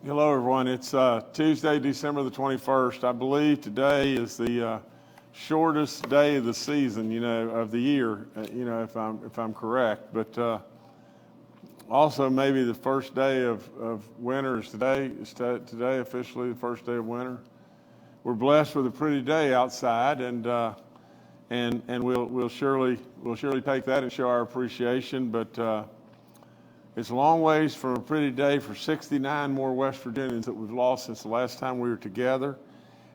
Hello, everyone. It's Tuesday, December the 21st. I believe today is the shortest day of the season, of the year, if I'm correct. But also maybe the first day of winter is today. Is today officially the first day of winter? We're blessed with a pretty day outside, and we'll surely take that and show our appreciation. But it's a long ways from a pretty day for 69 more West Virginians that we've lost since the last time we were together.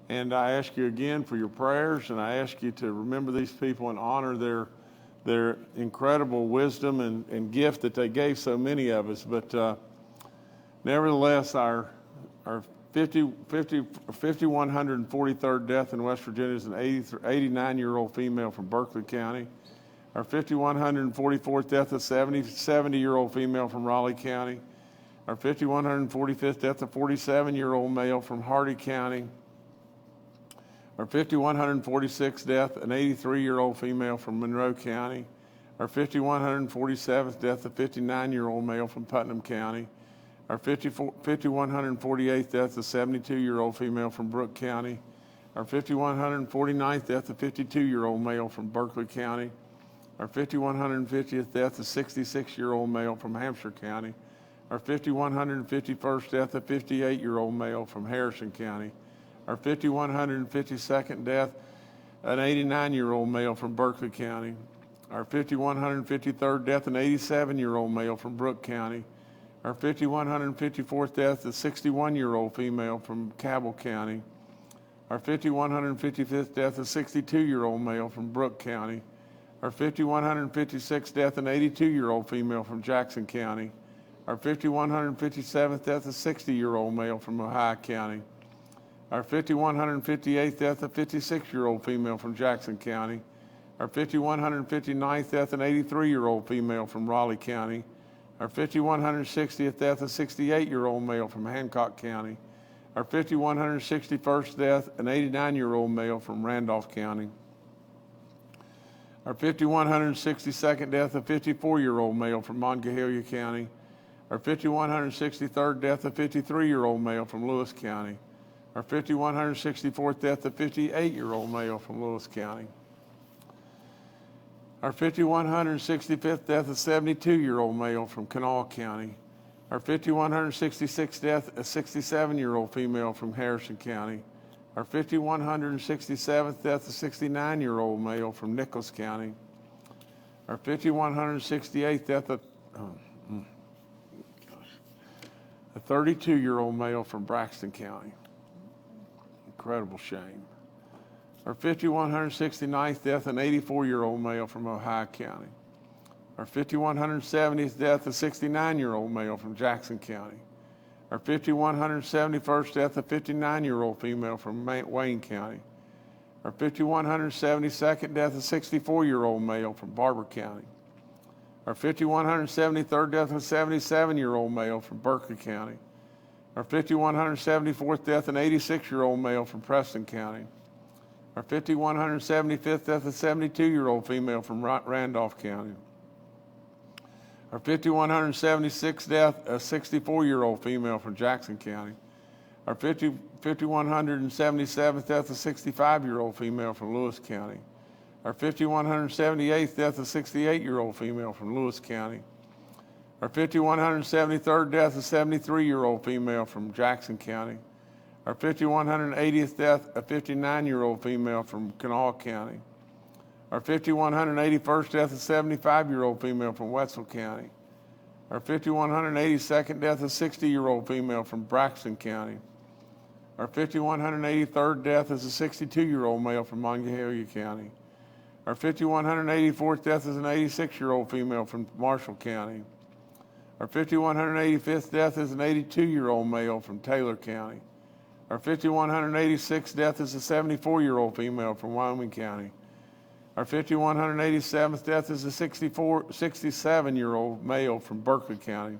And I ask you again for your prayers, and I ask you to remember these people and honor their incredible wisdom and gift that they gave so many of us. But nevertheless, our 5,143rd death in West Virginia is an 89-year-old female from Berkeley County. Our 5,144th death, a 70-year-old female from Raleigh County. Our 5,145th death, a 47-year-old male from Hardy County. Our 5,146th death, an 83-year-old female from Monroe County. Our 5,147th death, a 59-year-old male from Putnam County. Our 5,148th death, a 72-year-old female from Brooke County. Our 5,149th death, a 52-year-old male from Berkeley County. Our 5,150th death, a 66-year-old male from Hampshire County. Our 5,151st death, a 58-year-old male from Harrison County. Our 5,152nd death, an 89-year-old male from Berkeley County. Our 5,153rd death, an 87-year-old male from Brooke County. Our 5,154th death, a 61-year-old female from Cabell County. Our 5,155th death, a 62-year-old male from Brooke County. Our 5,156th death, an 82-year-old female from Jackson County. Our 5,157th death, a 60-year-old male from Ohio County. Our 5,158th death, a 56-year-old female from Jackson County. Our 5,159th death, an 83-year-old female from Raleigh County. Our 5,160th death, a 68-year-old male from Hancock County. Our 5,161st death, an 89-year-old male from Randolph County. Our 5,162nd death, a 54-year-old male from Monongalia County. Our 5,163rd death, a 53-year-old male from Lewis County. Our 5,164th death, a 58-year-old male from Lewis County. Our 5,165th death, a 72-year-old male from Kanawha County. Our 5,166th death, a 67-year-old female from Harrison County. Our 5,167th death, a 69-year-old male from Nicholas County. Our 5,168th death, a 32-year-old male from Braxton County. Incredible shame. Our 5,169th death, an 84-year-old male from Ohio County. Our 5,170th death, a 69-year-old male from Jackson County. Our 5,171st death, a 59-year-old female from Wayne County. Our 5,172nd death, a 64-year-old male from Barber County. Our 5,173rd death, a 77-year-old male from Berkeley County. Our 5,174th death, an 86-year-old male from Preston County. Our 5,175th death, a 72-year-old female from Randolph County. Our 5,176th death, a 64-year-old female from Jackson County. Our 5,177th death, a 65-year-old female from Lewis County. Our 5,178th death, a 68-year-old female from Lewis County. Our 5,173rd death, a 73-year-old female from Jackson County. Our 5,180th death, a 59-year-old female from Kanawha County. Our 5,181st death, a 75-year-old female from Wetzel County. Our 5,182nd death, a 60-year-old female from Braxton County. Our 5,183rd death is a 62-year-old male from Monongalia County. Our 5,184th death is an 86-year-old female from Marshall County. Our 5,185th death is an 82-year-old male from Taylor County. Our 5,186th death is a 74-year-old female from Wyoming County. Our 5,187th death is a 67-year-old male from Berkeley County.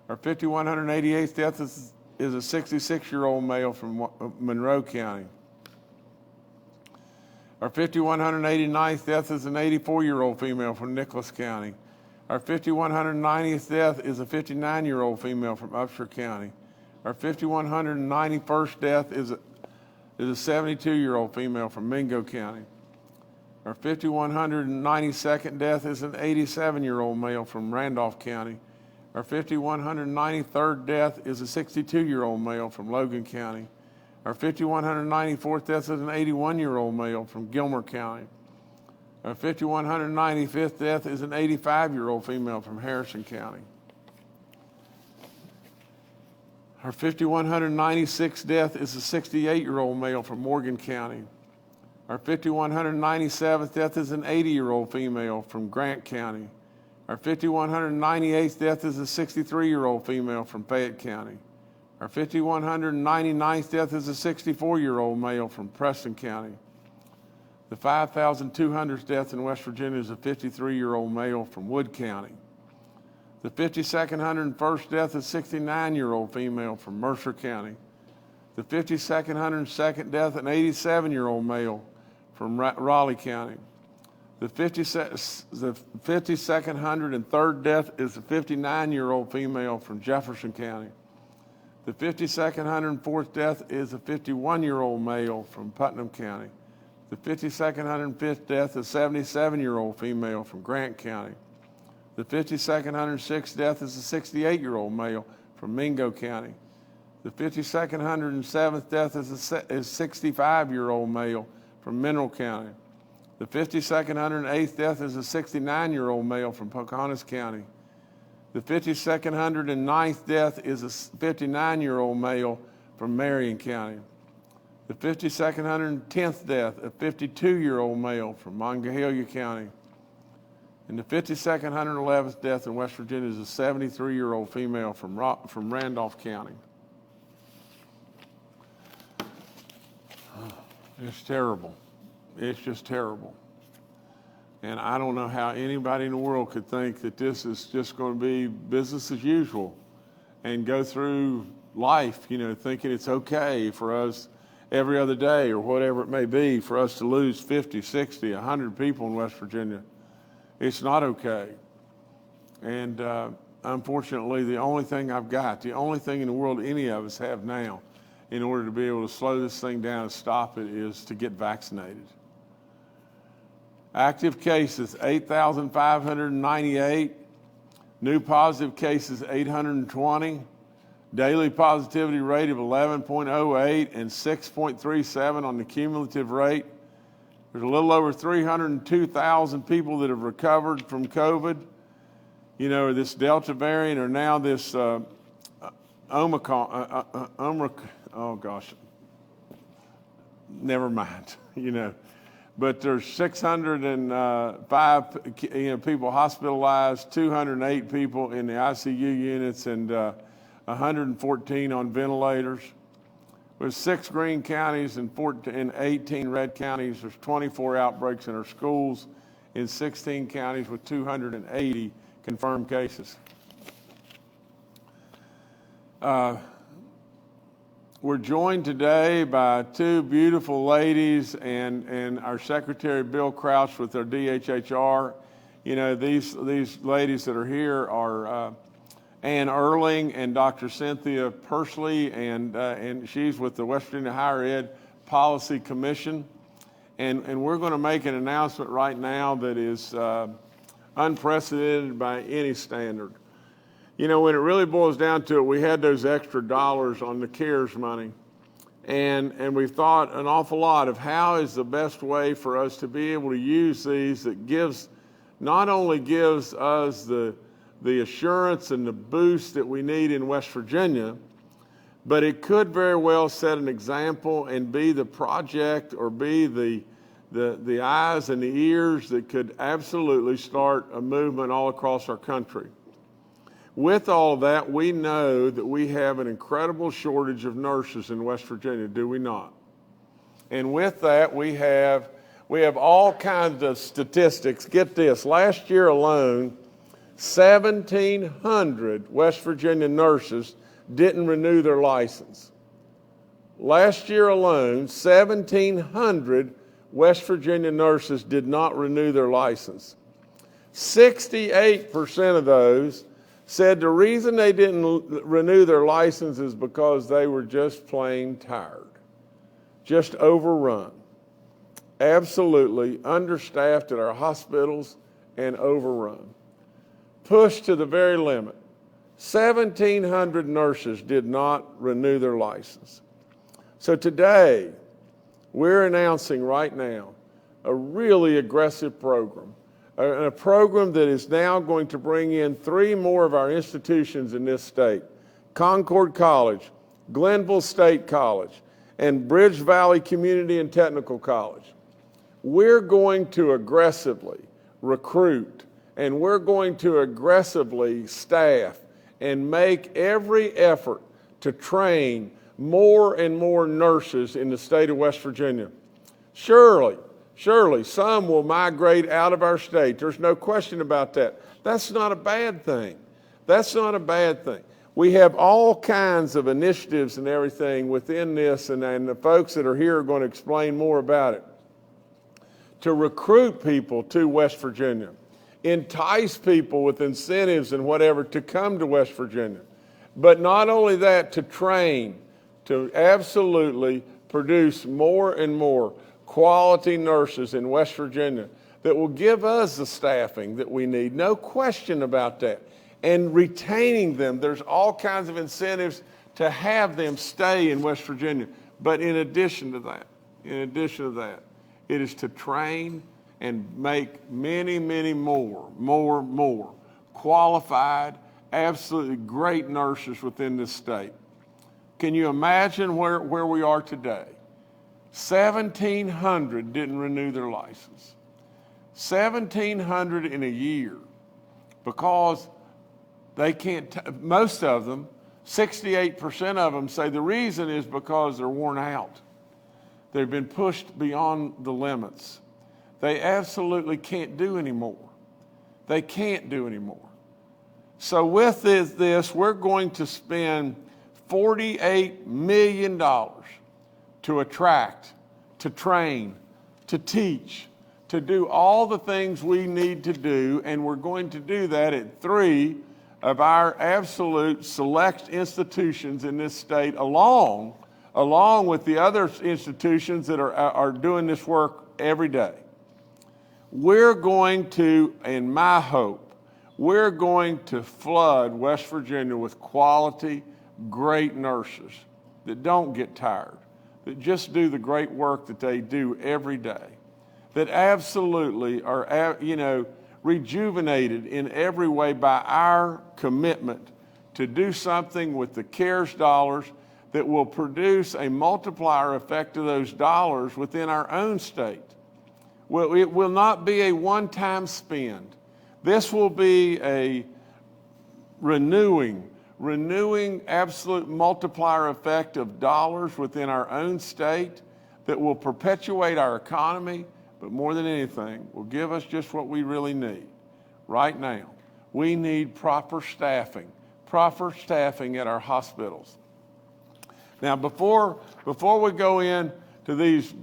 Our 5,188th death is a 66-year-old male from Monroe County. Our 5,189th death is an 84-year-old female from Nicholas County. Our 5,190th death is a 59-year-old female from Upshur County. Our 5,191st death is a 72-year-old female from Mingo County. Our 5,192nd death is an 87-year-old male from Randolph County. Our 5,193rd death is a 62-year-old male from Logan County. Our 5,194th death is an 81-year-old male from Gilmer County. Our 5,195th death is an 85-year-old female from Harrison County. Our 5,196th death is a 68-year-old male from Morgan County. Our 5,197th death is an 80-year-old female from Grant County. Our 5,198th death is a 63-year-old female from Fayette County. Our 5,199th death is a 64-year-old male from Preston County. The 5,200th death in West Virginia is a 53-year-old male from Wood County. The 5,201st death is a 69-year-old female from Mercer County. The 5,202nd death, an 87-year-old male from Raleigh County. The 5,203rd death is a 59-year-old female from Jefferson County. The 5,204th death is a 51-year-old male from Putnam County. The 5,205th death is a 77-year-old female from Grant County. The 5,206th death is a 68-year-old male from Mingo County. The 5,207th death is a 65-year-old male from Mineral County. The 5,208th death is a 69-year-old male from Pocahontas County. The 5,209th death is a 59-year-old male from Marion County. The 5,210th death, a 52-year-old male from Monongahela County. And the 5,211th death in West Virginia is a 73-year-old female from Randolph County. It's terrible. It's just terrible. And I don't know how anybody in the world could think that this is just going to be business as usual and go through life, thinking it's okay for us every other day or whatever it may be for us to lose 50, 60, 100 people in West Virginia. It's not okay. And unfortunately, the only thing I've got, the only thing in the world any of us have now in order to be able to slow this thing down and stop it is to get vaccinated. Active cases, 8,598. New positive cases, 820. Daily positivity rate of 11.08 and 6.37 on the cumulative rate. There's a little over 302,000 people that have recovered from COVID. This Delta variant or now this Omicron, oh gosh, never mind, But there's 605 people hospitalized, 208 people in the ICU units, and 114 on ventilators. There's 6 green counties and 18 red counties. There's 24 outbreaks in our schools in 16 counties with 280 confirmed cases. We're joined today by 2 beautiful ladies and our Secretary Bill Crouch with our DHHR. These ladies that are here are Ann Erling and Dr. Cynthia Persley, and she's with the West Virginia Higher Ed Policy Commission. And we're going to make an announcement right now that is unprecedented by any standard. When it really boils down to it, we had those extra dollars on the CARES money. And we've thought an awful lot of how is the best way for us to be able to use these that not only gives us the assurance and the boost that we need in West Virginia, but it could very well set an example and be the project or be the eyes and the ears that could absolutely start a movement all across our country. With all of that, we know that we have an incredible shortage of nurses in West Virginia, do we not? And with that, we have all kinds of statistics. Get this, last year alone, 1,700 West Virginia nurses didn't renew their license. Last year alone, 1,700 West Virginia nurses did not renew their license. 68% of those said the reason they didn't renew their license is because they were just plain tired, just overrun, absolutely understaffed at our hospitals and overrun, pushed to the very limit. 1,700 nurses did not renew their license. So today, we're announcing right now a really aggressive program, a program that is now going to bring in 3 more of our institutions in this state: Concord College, Glenville State College, and Bridge Valley Community and Technical College. We're going to aggressively recruit, and we're going to aggressively staff and make every effort to train more and more nurses in the state of West Virginia. Surely, some will migrate out of our state. There's no question about that. That's not a bad thing. That's not a bad thing. We have all kinds of initiatives and everything within this, and the folks that are here are going to explain more about it, to recruit people to West Virginia, entice people with incentives and whatever to come to West Virginia. But not only that, to train, to absolutely produce more and more quality nurses in West Virginia that will give us the staffing that we need, no question about that. And retaining them, there's all kinds of incentives to have them stay in West Virginia. But in addition to that, it is to train and make many, many more qualified, absolutely great nurses within this state. Can you imagine where we are today? 1,700 didn't renew their license. 1,700 in a year, because they can't, most of them, 68% of them say the reason is because they're worn out. They've been pushed beyond the limits. They absolutely can't do anymore. They can't do anymore. So with this, we're going to spend $48 million to attract, to train, to teach, to do all the things we need to do, and we're going to do that at 3 of our absolute select institutions in this state, along with the other institutions that are doing this work every day. We're going to, in my hope, we're going to flood West Virginia with quality, great nurses that don't get tired, that just do the great work that they do every day, that absolutely are, rejuvenated in every way by our commitment to do something with the CARES dollars that will produce a multiplier effect of those dollars within our own state. Well, it will not be a one-time spend. This will be a renewing absolute multiplier effect of dollars within our own state that will perpetuate our economy, but more than anything, will give us just what we really need right now. We need proper staffing at our hospitals. Now, before we go in to these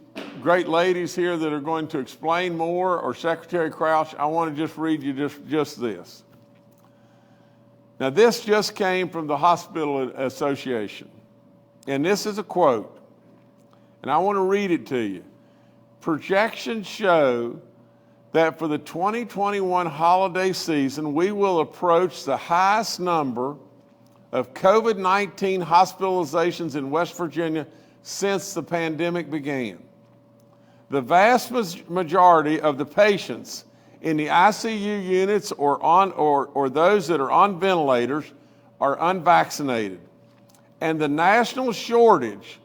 great ladies here that are going to explain more, or Secretary Crouch, I want to just read you just this. Now, this just came from the Hospital Association, and this is a quote, and I want to read it to you. Projections show that for the 2021 holiday season, we will approach the highest number of COVID-19 hospitalizations in West Virginia since the pandemic began. The vast majority of the patients in the ICU units or those that are on ventilators are unvaccinated. And the national shortage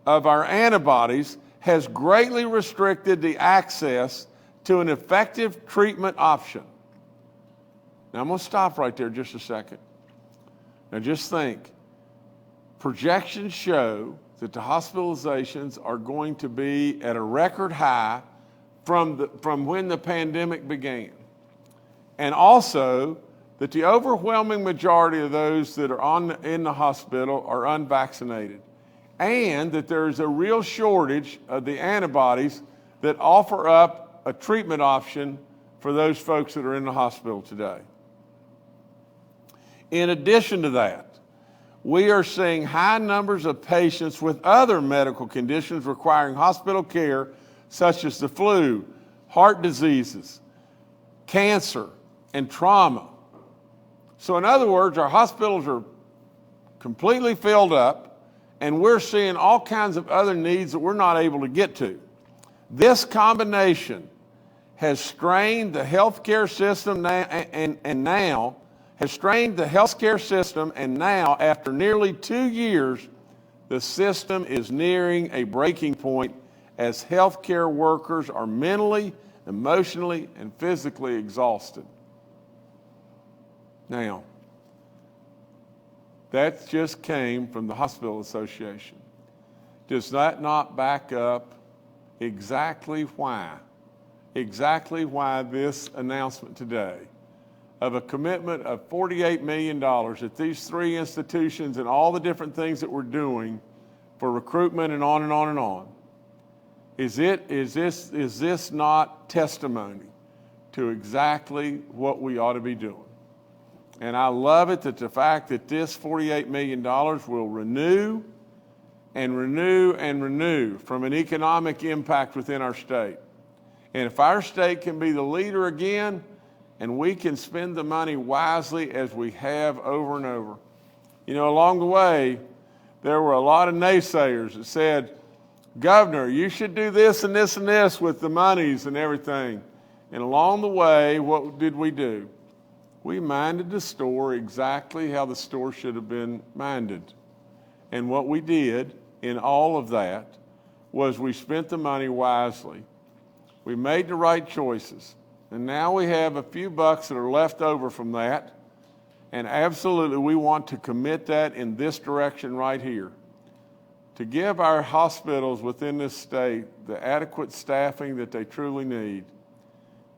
of our antibodies has greatly restricted the access to an effective treatment option. Now I'm going to stop right there just a second. Now just think, projections show that the hospitalizations are going to be at a record high from when the pandemic began. And also that the overwhelming majority of those that are in the hospital are unvaccinated. And that there's a real shortage of the antibodies that offer up a treatment option for those folks that are in the hospital today. In addition to that, we are seeing high numbers of patients with other medical conditions requiring hospital care, such as the flu, heart diseases, cancer, and trauma. So in other words, our hospitals are completely filled up, and we're seeing all kinds of other needs that we're not able to get to. This combination has strained the healthcare system and now, after nearly 2 years, the system is nearing a breaking point as healthcare workers are mentally, emotionally, and physically exhausted. Now, that just came from the Hospital Association. Does that not back up exactly why this announcement today of a commitment of $48 million at these 3 institutions and all the different things that we're doing for recruitment and on and on and on? Is this not testimony to exactly what we ought to be doing? And I love it that the fact that this $48 million will renew and renew and renew from an economic impact within our state. And if our state can be the leader again, and we can spend the money wisely as we have over and over. You know, along the way, there were a lot of naysayers that said, Governor, you should do this and this and this with the monies and everything. And along the way, what did we do? We minded the store exactly how the store should have been minded. And what we did in all of that was we spent the money wisely. We made the right choices. And now we have a few bucks that are left over from that. And absolutely, we want to commit that in this direction right here. To give our hospitals within this state the adequate staffing that they truly need.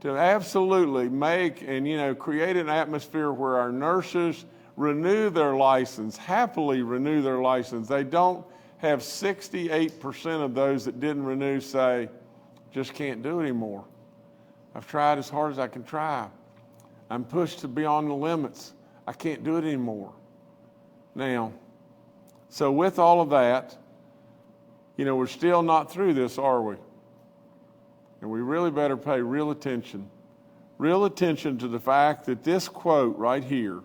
To absolutely make and, create an atmosphere where our nurses renew their license, happily renew their license. They don't have 68% of those that didn't renew say, just can't do it anymore. I've tried as hard as I can try. I'm pushed to beyond the limits. I can't do it anymore. Now, so with all of that, we're still not through this, are we? And we really better pay real attention to the fact that this quote right here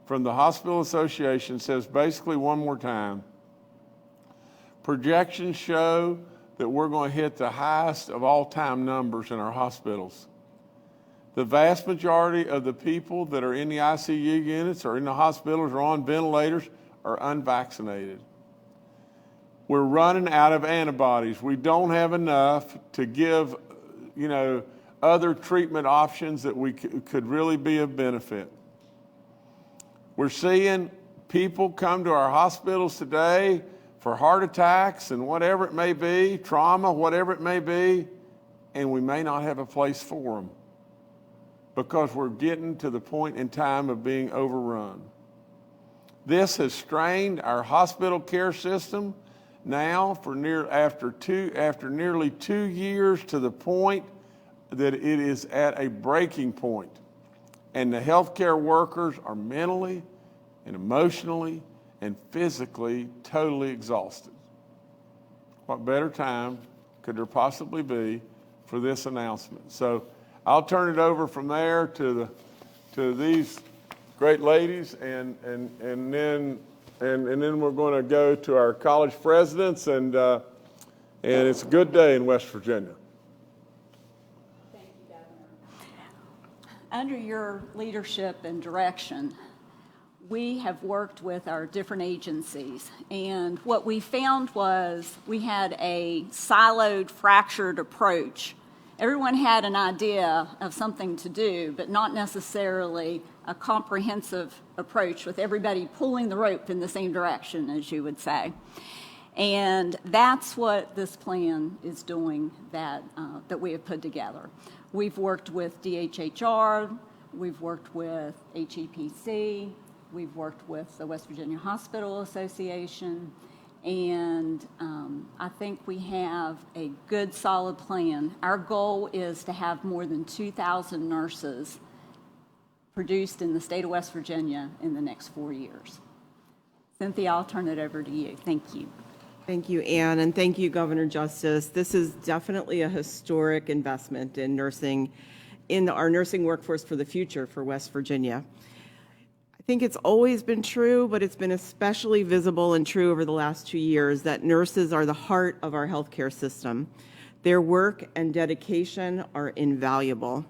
from the Hospital Association says basically one more time, projections show that we're going to hit the highest of all time numbers in our hospitals. The vast majority of the people that are in the ICU units or in the hospitals or on ventilators are unvaccinated. We're running out of antibodies. We don't have enough to give, other treatment options that we could really be of benefit. We're seeing people come to our hospitals today for heart attacks and whatever it may be, trauma, whatever it may be, and we may not have a place for them because we're getting to the point in time of being overrun. This has strained our hospital care system now after nearly 2 years to the point that it is at a breaking point. And the healthcare workers are mentally and emotionally and physically totally exhausted. What better time could there possibly be for this announcement? So I'll turn it over from there to these great ladies, and then we're going to go to our college presidents, and it's a good day in West Virginia. Thank you, Governor. Under your leadership and direction, we have worked with our different agencies, and what we found was we had a siloed, fractured approach. Everyone had an idea of something to do, but not necessarily a comprehensive approach with everybody pulling the rope in the same direction, as you would say. And that's what this plan is doing that we have put together. We've worked with DHHR, we've worked with HEPC, we've worked with the West Virginia Hospital Association, and I think we have a good, solid plan. Our goal is to have more than 2,000 nurses produced in the state of West Virginia in the next 4 years. Cynthia, I'll turn it over to you. Thank you. Thank you, Ann, and thank you, Governor Justice. This is definitely a historic investment in nursing, in our nursing workforce for the future for West Virginia. I think it's always been true, but it's been especially visible and true over the last 2 years that nurses are the heart of our healthcare system. Their work and dedication are invaluable.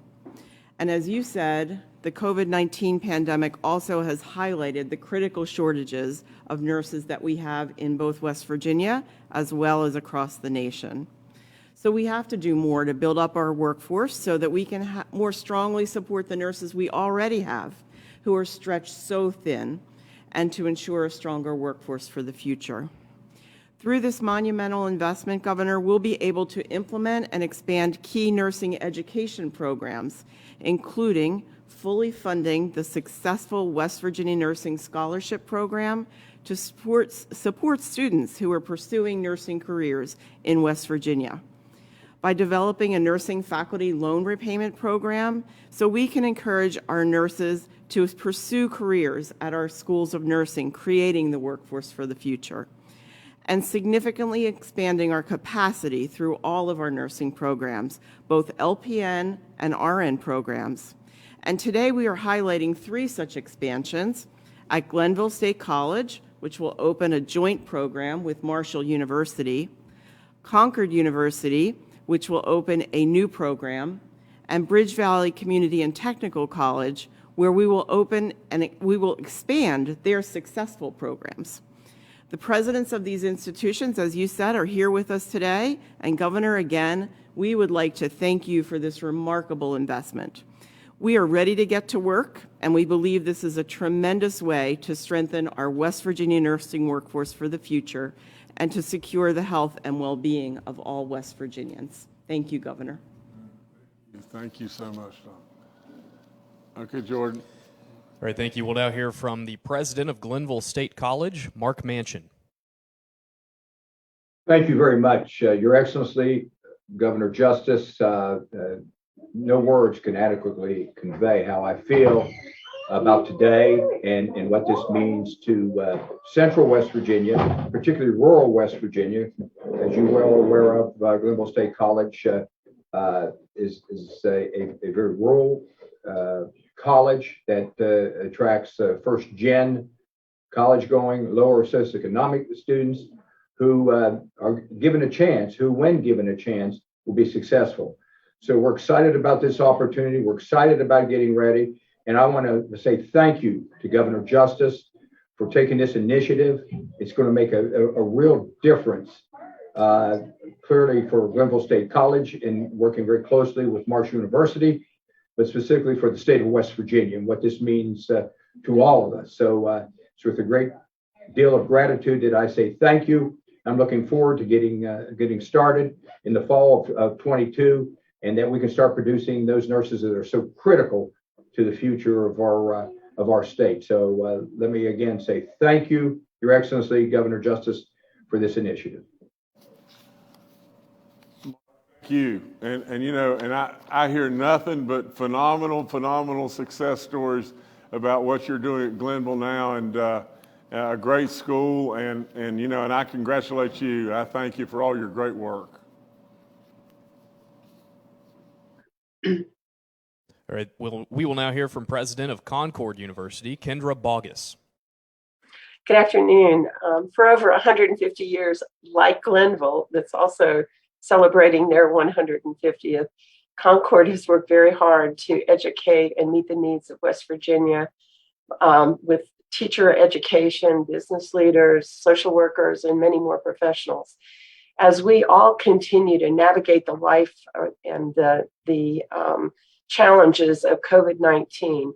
And as you said, the COVID-19 pandemic also has highlighted the critical shortages of nurses that we have in both West Virginia as well as across the nation. So we have to do more to build up our workforce so that we can more strongly support the nurses we already have, who are stretched so thin, and to ensure a stronger workforce for the future. Through this monumental investment, Governor, we'll be able to implement and expand key nursing education programs, including fully funding the successful West Virginia Nursing Scholarship Program to support students who are pursuing nursing careers in West Virginia, by developing a nursing faculty loan repayment program so we can encourage our nurses to pursue careers at our schools of nursing, creating the workforce for the future, and significantly expanding our capacity through all of our nursing programs, both LPN and RN programs. And today we are highlighting 3 such expansions at Glenville State College, which will open a joint program with Marshall University, Concord University, which will open a new program, and Bridge Valley Community and Technical College, where we will open and we will expand their successful programs. The presidents of these institutions, as you said, are here with us today, and Governor, again, we would like to thank you for this remarkable investment. We are ready to get to work, and we believe this is a tremendous way to strengthen our West Virginia nursing workforce for the future and to secure the health and well-being of all West Virginians. Thank you, Governor. Thank you so much, Don. Okay, Jordan. All right, thank you. We'll now hear from the president of Glenville State College, Mark Manchin. Thank you very much, Your Excellency, Governor Justice. No words can adequately convey how I feel about today and what this means to central West Virginia, particularly rural West Virginia. As you're well aware of, Glenville State College is a very rural college that attracts first-gen college-going, lower socioeconomic students who are given a chance, who, when given a chance, will be successful. So we're excited about this opportunity. We're excited about getting ready. And I want to say thank you to Governor Justice for taking this initiative. It's going to make a real difference, clearly for Glenville State College in working very closely with Marshall University, but specifically for the state of West Virginia and what this means to all of us. So it's with a great deal of gratitude that I say thank you. I'm looking forward to getting started in the fall of 22, and that we can start producing those nurses that are so critical to the future of our state. So let me again say thank you, Your Excellency, Governor Justice, for this initiative. Thank you. And you know, and I hear nothing but phenomenal success stories about what you're doing at Glenville now, and a great school, and you know, and I congratulate you. I thank you for all your great work. All right, we will now hear from President of Concord University, Kendra Bogus. Good afternoon. For over 150 years, like Glenville, that's also celebrating their 150th, Concord has worked very hard to educate and meet the needs of West Virginia with teacher education, business leaders, social workers, and many more professionals. As we all continue to navigate the life and the challenges of COVID-19,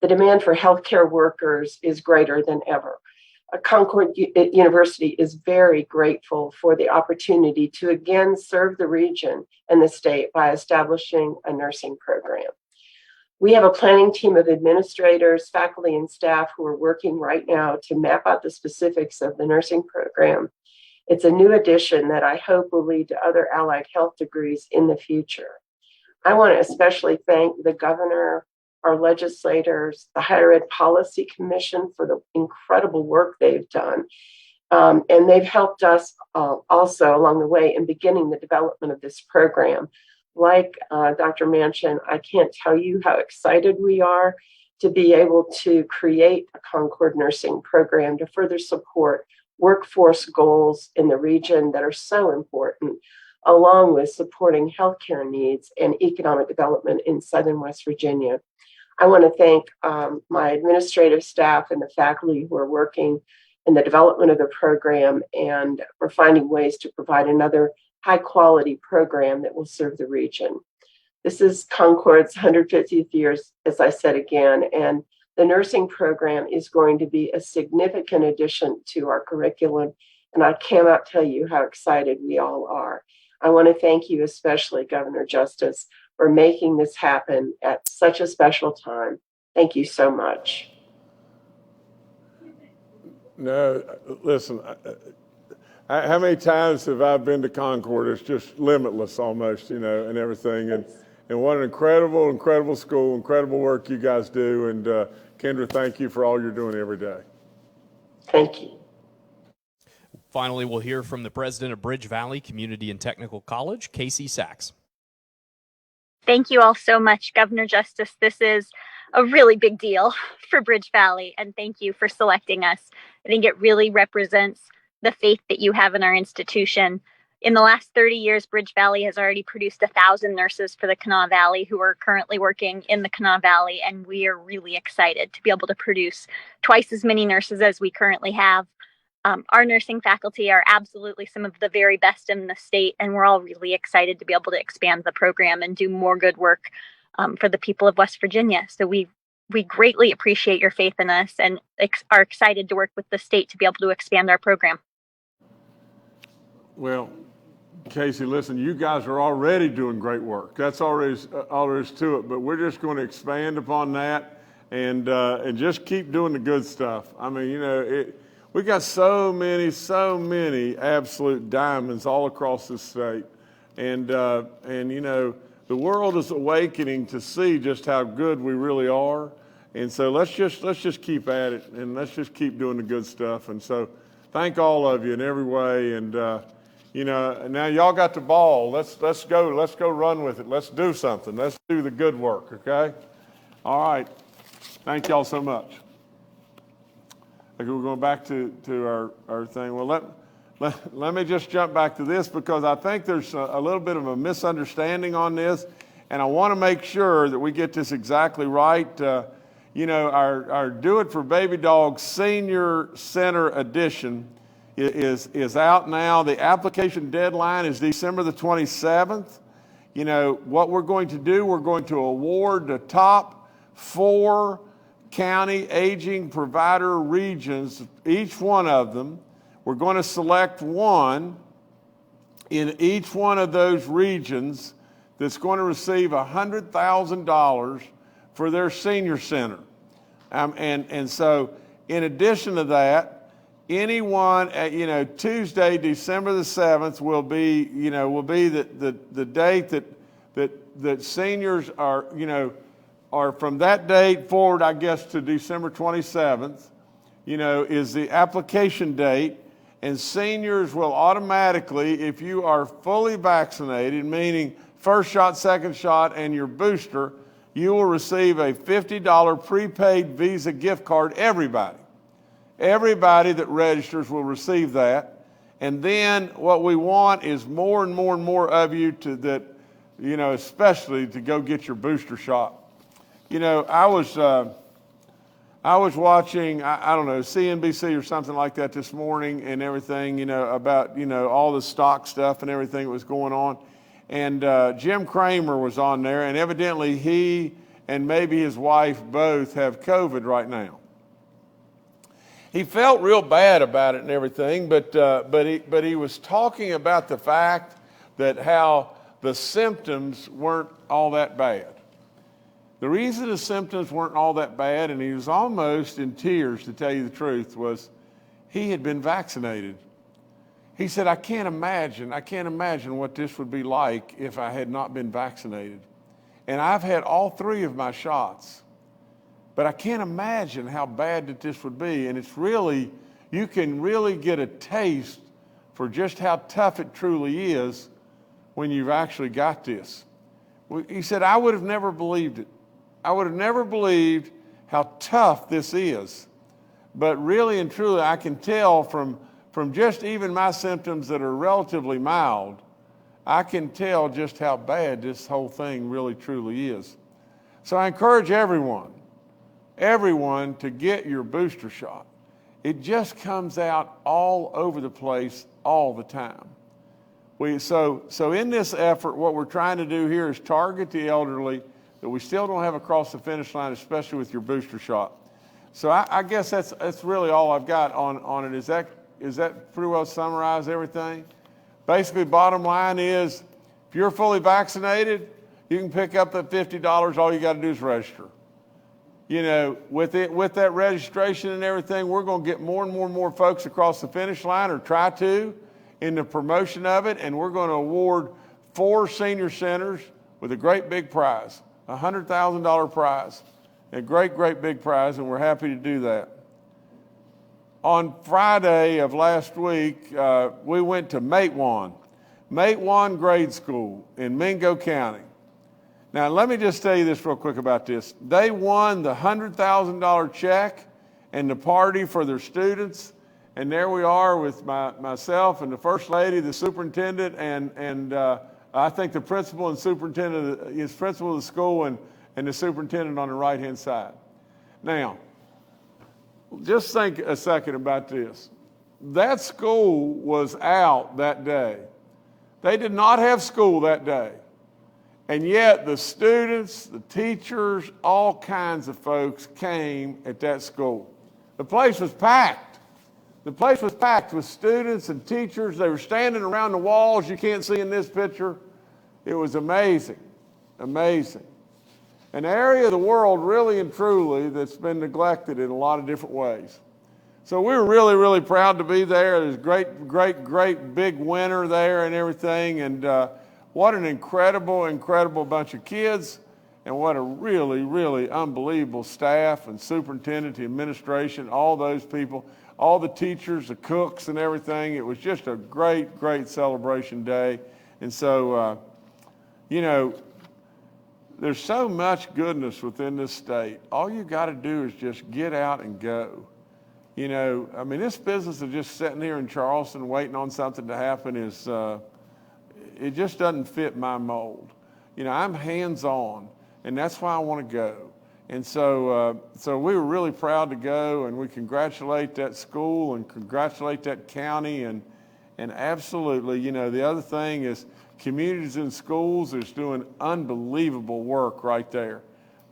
the demand for healthcare workers is greater than ever. Concord University is very grateful for the opportunity to again serve the region and the state by establishing a nursing program. We have a planning team of administrators, faculty, and staff who are working right now to map out the specifics of the nursing program. It's a new addition that I hope will lead to other allied health degrees in the future. I want to especially thank the governor, our legislators, the Higher Ed Policy Commission for the incredible work they've done. And they've helped us also along the way in beginning the development of this program. Like Dr. Manchin, I can't tell you how excited we are to be able to create a Concord nursing program to further support workforce goals in the region that are so important, along with supporting healthcare needs and economic development in Southern West Virginia. I want to thank my administrative staff and the faculty who are working in the development of the program and for finding ways to provide another high quality program that will serve the region. This is Concord's 150th year, as I said again, and the nursing program is going to be a significant addition to our curriculum, and I cannot tell you how excited we all are. I want to thank you especially, Governor Justice, for making this happen at such a special time. Thank you so much. No, listen, how many times have I been to Concord? It's just limitless almost, and everything. And what an incredible, incredible school, incredible work you guys do. And Kendra, thank you for all you're doing every day. Thank you. Finally, we'll hear from the president of Bridge Valley Community and Technical College, Casey Sachs. Thank you all so much, Governor Justice. This is a really big deal for Bridge Valley, and thank you for selecting us. I think it really represents the faith that you have in our institution. In the last 30 years, Bridge Valley has already produced 1,000 nurses for the Kanawha Valley who are currently working in the Kanawha Valley, and we are really excited to be able to produce twice as many nurses as we currently have. Our nursing faculty are absolutely some of the very best in the state, and we're all really excited to be able to expand the program and do more good work for the people of West Virginia. So we greatly appreciate your faith in us and are excited to work with the state to be able to expand our program. Well, Casey, listen, you guys are already doing great work. That's already all there is to it, but we're just going to expand upon that and just keep doing the good stuff. I mean, we got so many absolute diamonds all across the state. And the world is awakening to see just how good we really are. And so let's just keep at it and let's just keep doing the good stuff. And so thank all of you in every way. And, now y'all got the ball. Let's go run with it. Let's do something. Let's do the good work. Okay. All right. Thank y'all so much. Okay, we're going back to our thing. Well, let me just jump back to this because I think there's a little bit of a misunderstanding on this, and I want to make sure that we get this exactly right. Our Do It for Baby Dogs Senior Center Edition is out now. The application deadline is December the 27th. What we're going to do, we're going to award the top 4 county aging provider regions, each one of them. We're going to select one in each one of those regions that's going to receive $100,000 for their senior center. And so in addition to that, anyone at, Tuesday, December the 7th will be the date that seniors are from that date forward, I guess, to December 27th, is the application date. And seniors will automatically, if you are fully vaccinated, meaning first shot, second shot, and your booster, you will receive a $50 prepaid Visa gift card. Everybody that registers will receive that. And then what we want is more and more and more of you especially to go get your booster shot. I was watching, I don't know, CNBC or something like that this morning and everything, about, all the stock stuff and everything that was going on. And Jim Cramer was on there, and evidently he and maybe his wife both have COVID right now. He felt real bad about it and everything, but he was talking about the fact that how the symptoms weren't all that bad. The reason the symptoms weren't all that bad, and he was almost in tears, to tell you the truth, was he had been vaccinated. He said, I can't imagine what this would be like if I had not been vaccinated. And I've had all 3 of my shots. But I can't imagine how bad that this would be. And it's really, you can really get a taste for just how tough it truly is when you've actually got this. He said, I would have never believed it. I would have never believed how tough this is. But really and truly, I can tell from just even my symptoms that are relatively mild, I can tell just how bad this whole thing really truly is. So I encourage everyone to get your booster shot. It just comes out all over the place all the time. So in this effort, what we're trying to do here is target the elderly that we still don't have across the finish line, especially with your booster shot. So I guess that's really all I've got on it. Is that pretty well summarize everything? Basically, bottom line is, if you're fully vaccinated, you can pick up that $50. All you got to do is register. You know, with that registration and everything, we're going to get more and more folks across the finish line, or try to, in the promotion of it, and we're going to award 4 senior centers with a great big prize, a $100,000 prize, a great big prize, and we're happy to do that. On Friday of last week, we went to Matewan Grade School in Mingo County. Now, let me just tell you this real quick about this. They won the $100,000 check and the party for their students. And there we are with myself and the First Lady, the superintendent, and I think the principal and superintendent, his principal of the school, and the superintendent on the right-hand side. Now, just think a second about this. That school was out that day. They did not have school that day. And yet the students, the teachers, all kinds of folks came at that school. The place was packed. The place was packed with students and teachers. They were standing around the walls you can't see in this picture. It was amazing, amazing. An area of the world really and truly that's been neglected in a lot of different ways. So we were really proud to be there. There's great big winner there and everything. And what an incredible bunch of kids, and what a really unbelievable staff and superintendent, the administration, all those people, all the teachers, the cooks and everything. It was just a great celebration day. And so, you know, there's so much goodness within this state. All you got to do is just get out and go. You know, I mean, this business of just sitting here in Charleston waiting on something to happen is, it just doesn't fit my mold. You know, I'm hands-on, and that's why I want to go. And so we were really proud to go, and we congratulate that school and congratulate that county, and absolutely, you know, the other thing is Communities in Schools is doing unbelievable work right there.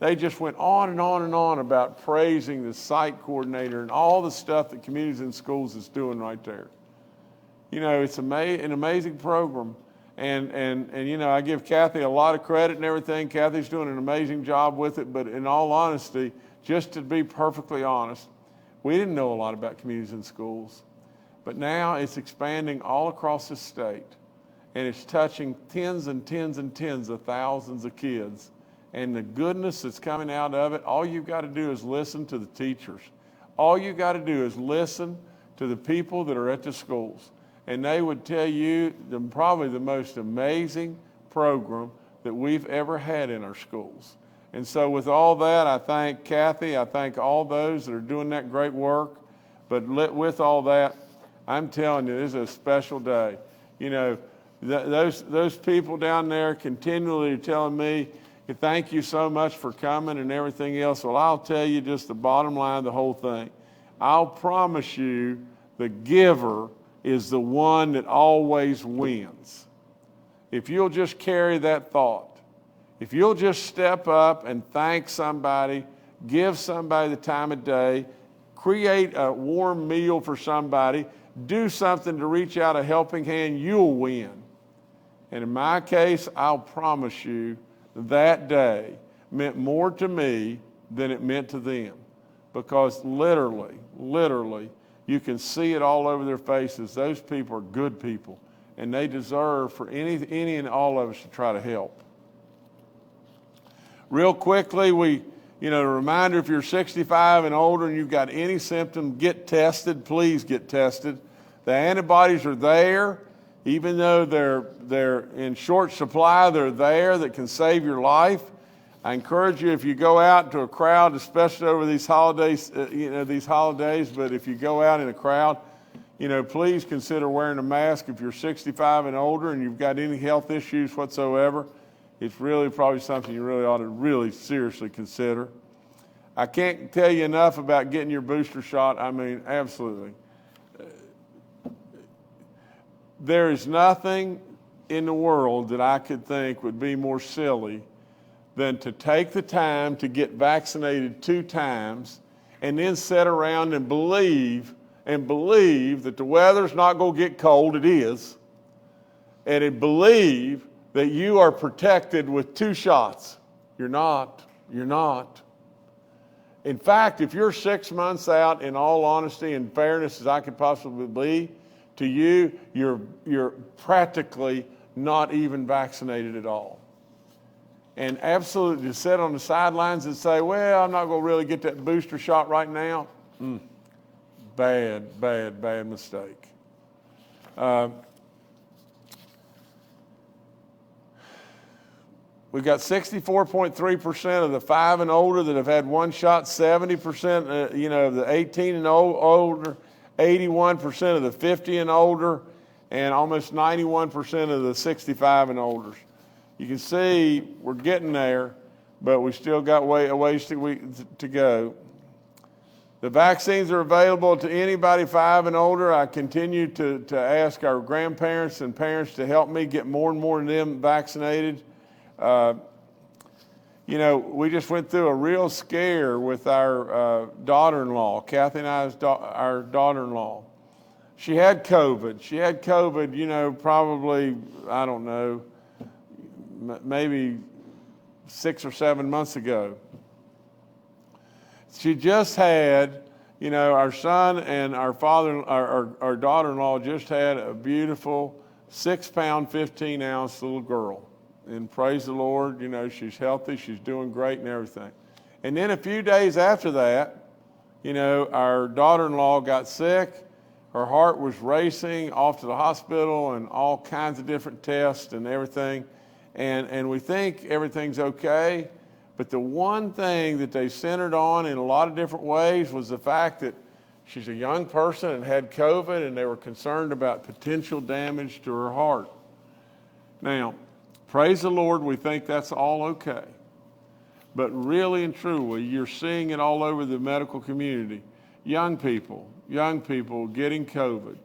They just went on and on about praising the site coordinator and all the stuff that Communities in Schools is doing right there. You know, it's an amazing program. And you know, I give Kathy a lot of credit and everything. Kathy's doing an amazing job with it. But in all honesty, just to be perfectly honest, we didn't know a lot about Communities in Schools. But now it's expanding all across the state. And it's touching tens and tens of thousands of kids. And the goodness that's coming out of it, all you've got to do is listen to the teachers. All you got to do is listen to the people that are at the schools. And they would tell you probably the most amazing program that we've ever had in our schools. And so with all that, I thank Kathy. I thank all those that are doing that great work. But with all that, I'm telling you, this is a special day. You know, those people down there continually telling me, thank you so much for coming and everything else. Well, I'll tell you just the bottom line of the whole thing. I'll promise you the giver is the one that always wins. If you'll just carry that thought, if you'll just step up and thank somebody, give somebody the time of day, create a warm meal for somebody, do something to reach out a helping hand, you'll win. And in my case, I'll promise you that day meant more to me than it meant to them. Because literally, you can see it all over their faces. Those people are good people, and they deserve for any and all of us to try to help. Real quickly, You know, a reminder, if you're 65 and older and you've got any symptom, get tested. Please get tested. The antibodies are there. Even though they're in short supply, they're there that can save your life. I encourage you, if you go out to a crowd, especially over these holidays, but if you go out in a crowd, please consider wearing a mask if you're 65 and older and you've got any health issues whatsoever. It's really probably something you really ought to really seriously consider. I can't tell you enough about getting your booster shot. I mean, absolutely. There is nothing in the world that I could think would be more silly than to take the time to get vaccinated 2 times and then sit around and believe that the weather's not going to get cold. It is. And believe that you are protected with 2 shots. You're not. You're not. In fact, if you're 6 months out, in all honesty and fairness as I could possibly be to you, you're practically not even vaccinated at all. And absolutely to sit on the sidelines and say, well, I'm not going to really get that booster shot right now. Bad mistake. We've got 64.3% of the 5 and older that have had 1 shot, 70% of the 18 and older, 81% of the 50 and older, and almost 91% of the 65 and older. You can see we're getting there, but we still got a ways to go. The vaccines are available to anybody 5 and older. I continue to ask our grandparents and parents to help me get more and more of them vaccinated. We just went through a real scare with our daughter-in-law, Kathy and our daughter-in-law. She had COVID. Probably, I don't know, maybe 6 or 7 months ago. She just had, our son and our our daughter-in-law just had a beautiful 6-pound, 15-ounce little girl. And praise the Lord, she's healthy, she's doing great and everything. And then a few days after that, our daughter-in-law got sick. Her heart was racing, off to the hospital and all kinds of different tests and everything. And we think everything's okay. But the one thing that they centered on in a lot of different ways was the fact that she's a young person and had COVID, and they were concerned about potential damage to her heart. Now, praise the Lord, we think that's all okay. But really and truly, you're seeing it all over the medical community. Young people getting COVID.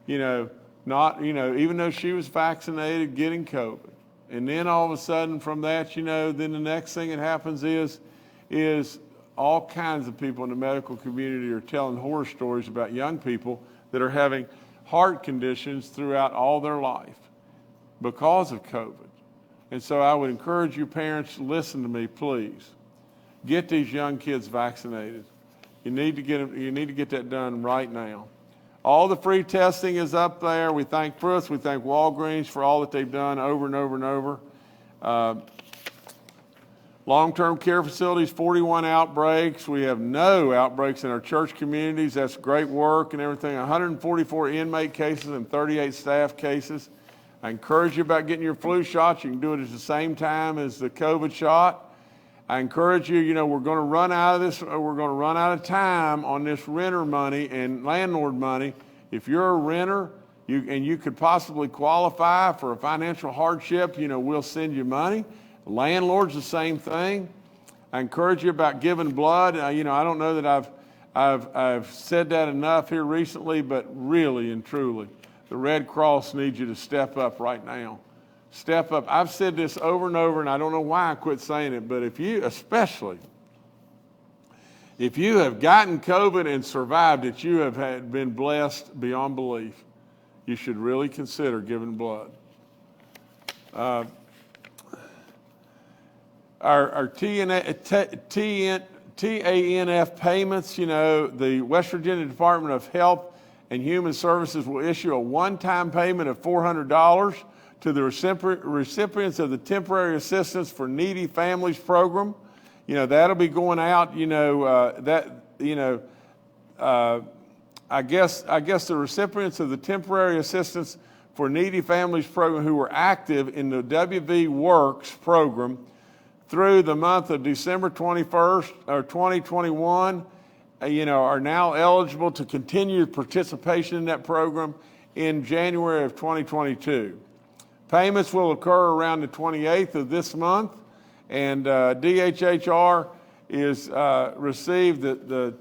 Even though she was vaccinated, getting COVID. And then all of a sudden from that, then the next thing that happens is all kinds of people in the medical community are telling horror stories about young people that are having heart conditions throughout all their life because of COVID. And so I would encourage you parents, listen to me, please. Get these young kids vaccinated. You need to get that done right now. All the free testing is up there. We thank Frist, we thank Walgreens for all that they've done over and over and over. Long-term care facilities, 41 outbreaks. We have no outbreaks in our church communities. That's great work and everything. 144 inmate cases and 38 staff cases. I encourage you about getting your flu shots. You can do it at the same time as the COVID shot. I encourage you, we're going to run out of this. We're going to run out of time on this renter money and landlord money. If you're a renter and you could possibly qualify for a financial hardship, we'll send you money. Landlords, the same thing. I encourage you about giving blood. I don't know that I've said that enough here recently, but really and truly, the Red Cross needs you to step up right now. Step up. I've said this over and over, and I don't know why I quit saying it, but if you have gotten COVID and survived it, you have been blessed beyond belief. You should really consider giving blood. Our TANF payments, the West Virginia Department of Health and Human Services will issue a one-time payment of $400 to the recipients of the Temporary Assistance for Needy Families program. That'll be going out, I guess the recipients of the Temporary Assistance for Needy Families program who were active in the WV Works program through the month of December 21st or 2021, are now eligible to continue participation in that program in January of 2022. Payments will occur around the 28th of this month, and DHHR is received the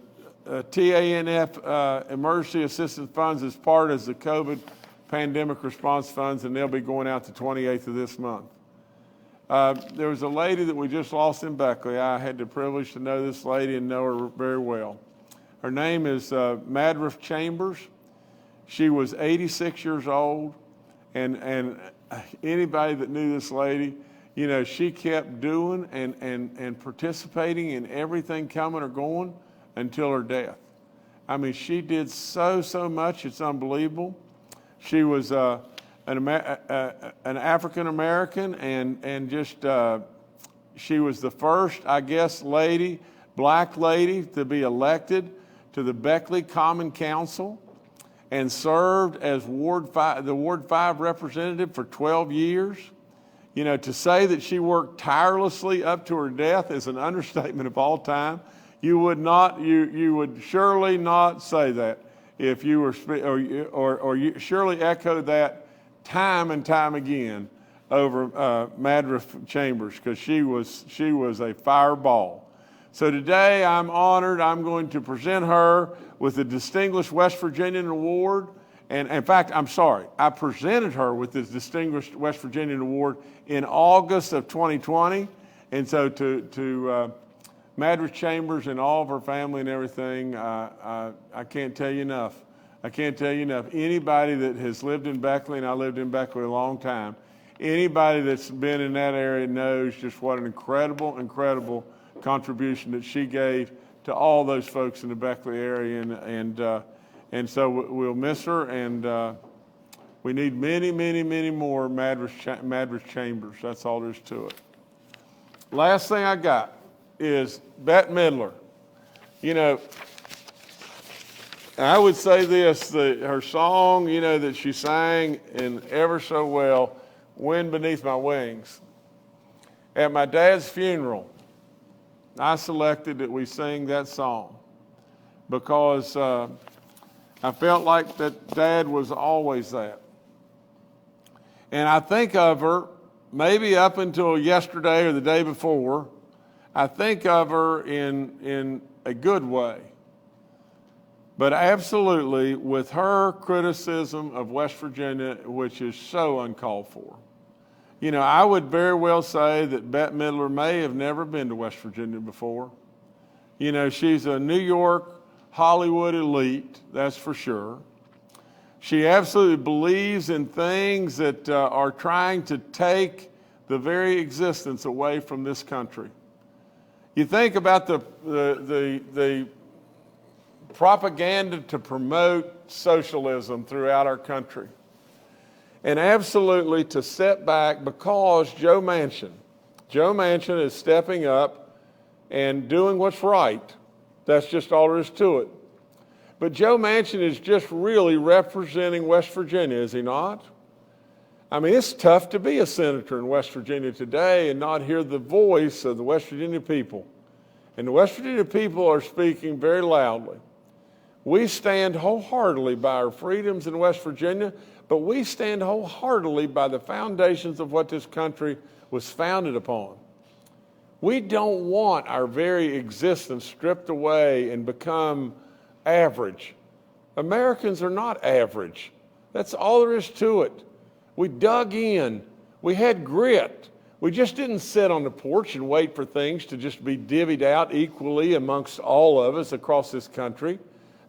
TANF emergency assistance funds as part of the COVID pandemic response funds, and they'll be going out the 28th of this month. There was a lady that we just lost in Beckley. I had the privilege to know this lady and know her very well. Her name is Madriff Chambers. She was 86 years old, and anybody that knew this lady, she kept doing and participating in everything coming or going until her death. I mean, she did so much, it's unbelievable. She was an African American, and just she was the first, I guess, black lady to be elected to the Beckley Common Council, and served as the Ward 5 representative for 12 years. To say that she worked tirelessly up to her death is an understatement of all time. You would surely not say that if you were, or you surely echo that time and time again over Madriff Chambers, because she was a fireball. So today I'm honored. I'm going to present her with the Distinguished West Virginian Award. And in fact, I'm sorry, I presented her with this Distinguished West Virginian Award in August of 2020. And so to Madriff Chambers and all of her family and everything, I can't tell you enough. I can't tell you enough. Anybody that has lived in Beckley, and I lived in Beckley a long time, anybody that's been in that area knows just what an incredible contribution that she gave to all those folks in the Beckley area. And so we'll miss her, and we need many more Madriff Chambers. That's all there is to it. Last thing I got is Bette Midler. I would say this, her song, that she sang and ever so well, Wind Beneath My Wings. At my dad's funeral, I selected that we sing that song because I felt like that Dad was always that. And I think of her, maybe up until yesterday or the day before, I think of her in a good way. But absolutely with her criticism of West Virginia, which is so uncalled for. I would very well say that Bette Midler may have never been to West Virginia before. She's a New York Hollywood elite, that's for sure. She absolutely believes in things that are trying to take the very existence away from this country. You think about the propaganda to promote socialism throughout our country. And absolutely to step back because Joe Manchin is stepping up and doing what's right. That's just all there is to it. But Joe Manchin is just really representing West Virginia, is he not? I mean, it's tough to be a senator in West Virginia today and not hear the voice of the West Virginia people. And the West Virginia people are speaking very loudly. We stand wholeheartedly by our freedoms in West Virginia, but we stand wholeheartedly by the foundations of what this country was founded upon. We don't want our very existence stripped away and become average. Americans are not average. That's all there is to it. We dug in. We had grit. We just didn't sit on the porch and wait for things to just be divvied out equally amongst all of us across this country.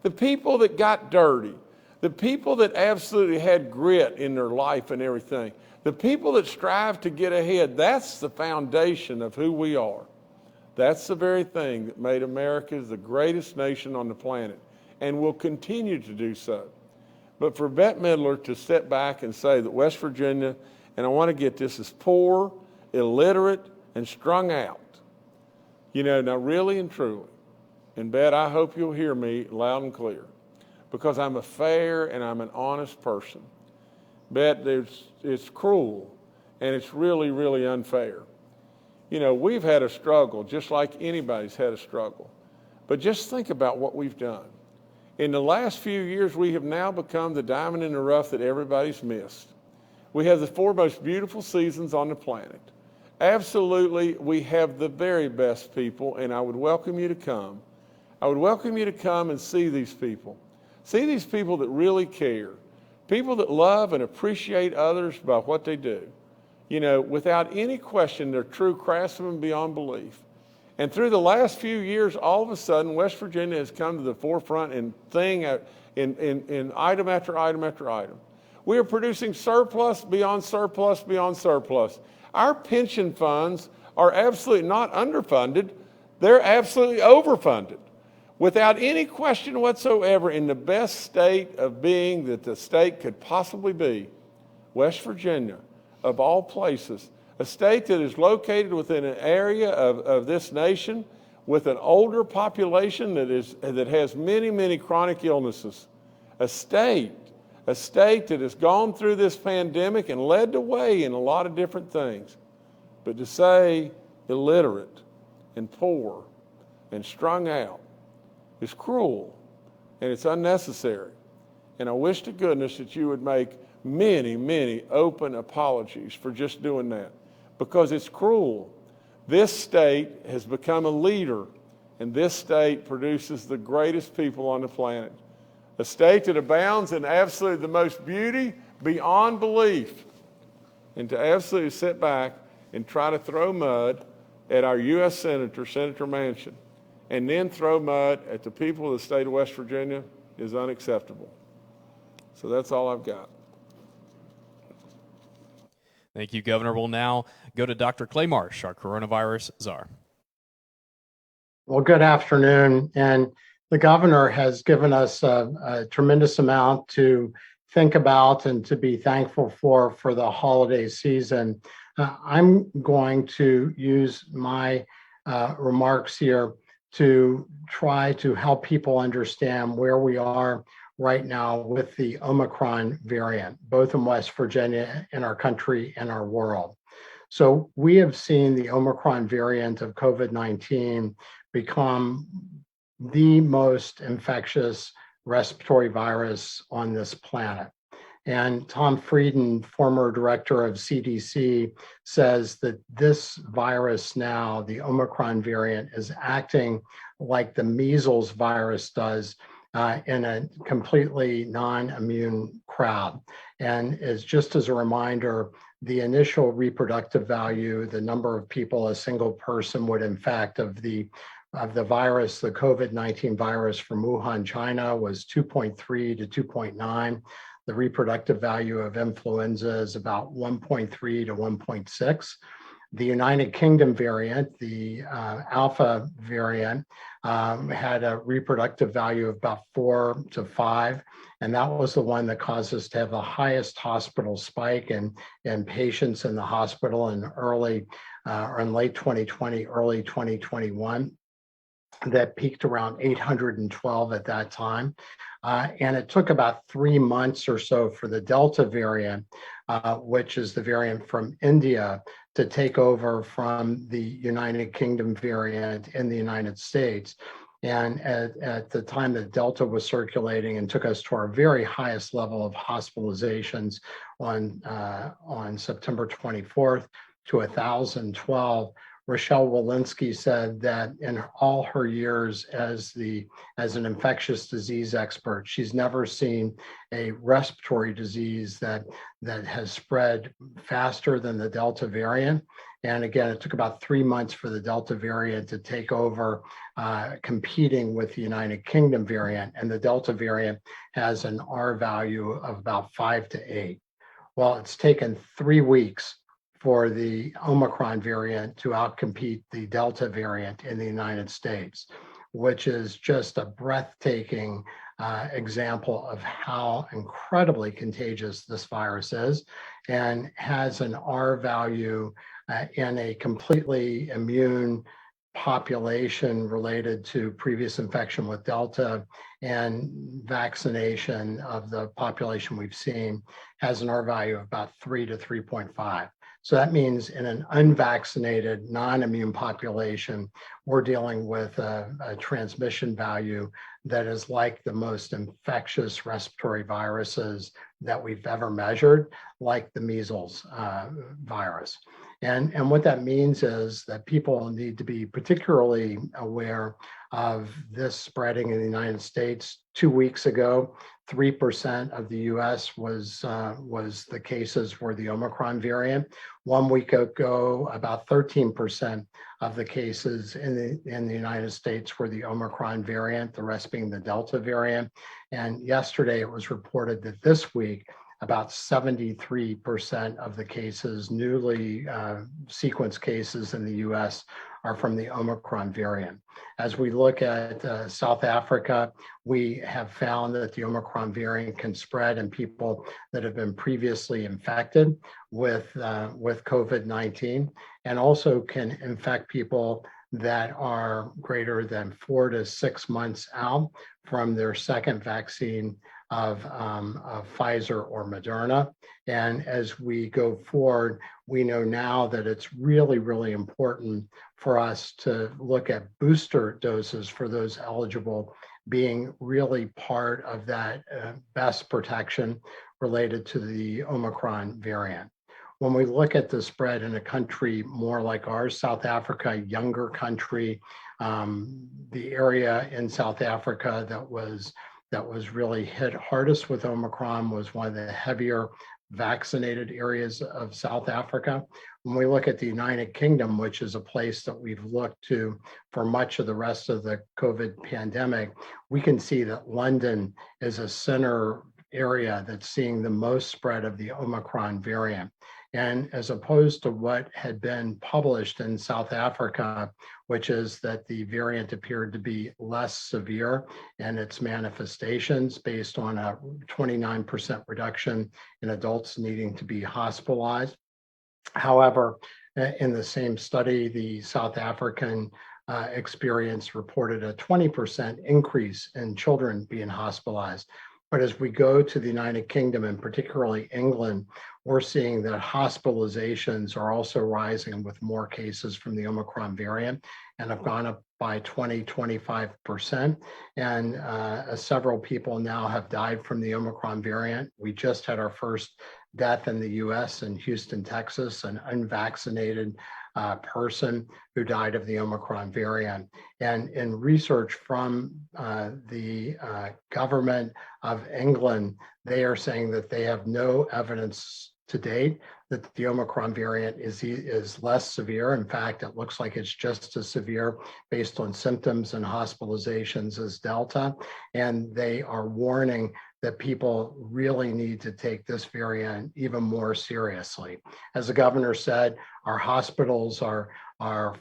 The people that got dirty, the people that absolutely had grit in their life and everything, the people that strive to get ahead, that's the foundation of who we are. That's the very thing that made America the greatest nation on the planet and will continue to do so. But for Bette Midler to step back and say that West Virginia, and I want to get this, is poor, illiterate, and strung out. Now really and truly, and Bet, I hope you'll hear me loud and clear, because I'm a fair and I'm an honest person. Bet, it's cruel and it's really, really unfair. We've had a struggle just like anybody's had a struggle. But just think about what we've done. In the last few years, we have now become the diamond in the rough that everybody's missed. We have the 4 most beautiful seasons on the planet. Absolutely, we have the very best people, and I would welcome you to come. I would welcome you to come and see these people. See these people that really care. People that love and appreciate others by what they do. Without any question, they're true craftsmen beyond belief. And through the last few years, all of a sudden, West Virginia has come to the forefront in item after item after item. We are producing surplus beyond surplus beyond surplus. Our pension funds are absolutely not underfunded. They're absolutely overfunded. Without any question whatsoever, in the best state of being that the state could possibly be, West Virginia, of all places, a state that is located within an area of this nation with an older population that has many, many chronic illnesses. A state that has gone through this pandemic and led the way in a lot of different things. But to say illiterate and poor and strung out is cruel and it's unnecessary. And I wish to goodness that you would make many, many open apologies for just doing that, because it's cruel. This state has become a leader, and this state produces the greatest people on the planet. A state that abounds in absolutely the most beauty beyond belief. And to absolutely sit back and try to throw mud at our U.S. Senator, Senator Manchin, and then throw mud at the people of the state of West Virginia is unacceptable. So that's all I've got. Thank you, Governor. We'll now go to Dr. Clay Marsh, our coronavirus czar. Well, good afternoon. And the governor has given us a tremendous amount to think about and to be thankful for the holiday season. I'm going to use my remarks here to try to help people understand where we are right now with the Omicron variant, both in West Virginia, in our country, and our world. So we have seen the Omicron variant of COVID-19 become the most infectious respiratory virus on this planet. And Tom Frieden, former director of CDC, says that this virus now, the Omicron variant, is acting like the measles virus does in a completely non-immune crowd. And as just as a reminder, the initial reproductive value, the number of people a single person would infect of the virus, the COVID-19 virus from Wuhan, China, was 2.3 to 2.9. The reproductive value of influenza is about 1.3 to 1.6. The United Kingdom variant, the Alpha variant, had a reproductive value of about 4 to 5, and that was the one that caused us to have the highest hospital spike in patients in the hospital in late 2020, early 2021. That peaked around 812 at that time. And it took about 3 months or so for the Delta variant, which is the variant from India, to take over from the United Kingdom variant in the United States. And at the time that Delta was circulating and took us to our very highest level of hospitalizations on September 24th to 1,012, Rochelle Walensky said that in all her years as an infectious disease expert, she's never seen a respiratory disease that has spread faster than the Delta variant. And again, it took about 3 months for the Delta variant to take over, competing with the United Kingdom variant. And the Delta variant has an R value of about 5 to 8. Well, it's taken 3 weeks for the Omicron variant to outcompete the Delta variant in the United States, which is just a breathtaking example of how incredibly contagious this virus is, and has an R value in a completely immune population related to previous infection with Delta and vaccination of the population we've seen has an R value of about 3 to 3.5. So that means in an unvaccinated, non-immune population, we're dealing with a transmission value that is like the most infectious respiratory viruses that we've ever measured, like the measles virus. And what that means is that people need to be particularly aware of this spreading in the United States. 2 weeks ago, 3% of the US was the cases were the Omicron variant. 1 week ago, about 13% of the cases in the United States were the Omicron variant, the rest being the Delta variant. And yesterday it was reported that this week, about 73% of the cases, newly sequenced cases in the US, are from the Omicron variant. As we look at South Africa, we have found that the Omicron variant can spread in people that have been previously infected with COVID-19, and also can infect people that are greater than 4 to 6 months out from their second vaccine of Pfizer or Moderna. And as we go forward, we know now that it's really, really important for us to look at booster doses for those eligible being really part of that best protection related to the Omicron variant. When we look at the spread in a country more like ours, South Africa, younger country, the area in South Africa that was really hit hardest with Omicron was one of the heavier vaccinated areas of South Africa. When we look at the United Kingdom, which is a place that we've looked to for much of the rest of the COVID pandemic, we can see that London is a center area that's seeing the most spread of the Omicron variant. And as opposed to what had been published in South Africa, which is that the variant appeared to be less severe in its manifestations based on a 29% reduction in adults needing to be hospitalized. However, in the same study, the South African experience reported a 20% increase in children being hospitalized. But as we go to the United Kingdom, and particularly England, we're seeing that hospitalizations are also rising with more cases from the Omicron variant and have gone up by 25%. And several people now have died from the Omicron variant. We just had our first death in the US in Houston, Texas, an unvaccinated person who died of the Omicron variant. And in research from the government of England, they are saying that they have no evidence to date that the Omicron variant is less severe. In fact, it looks like it's just as severe based on symptoms and hospitalizations as Delta. And they are warning that people really need to take this variant even more seriously. As the governor said, our hospitals are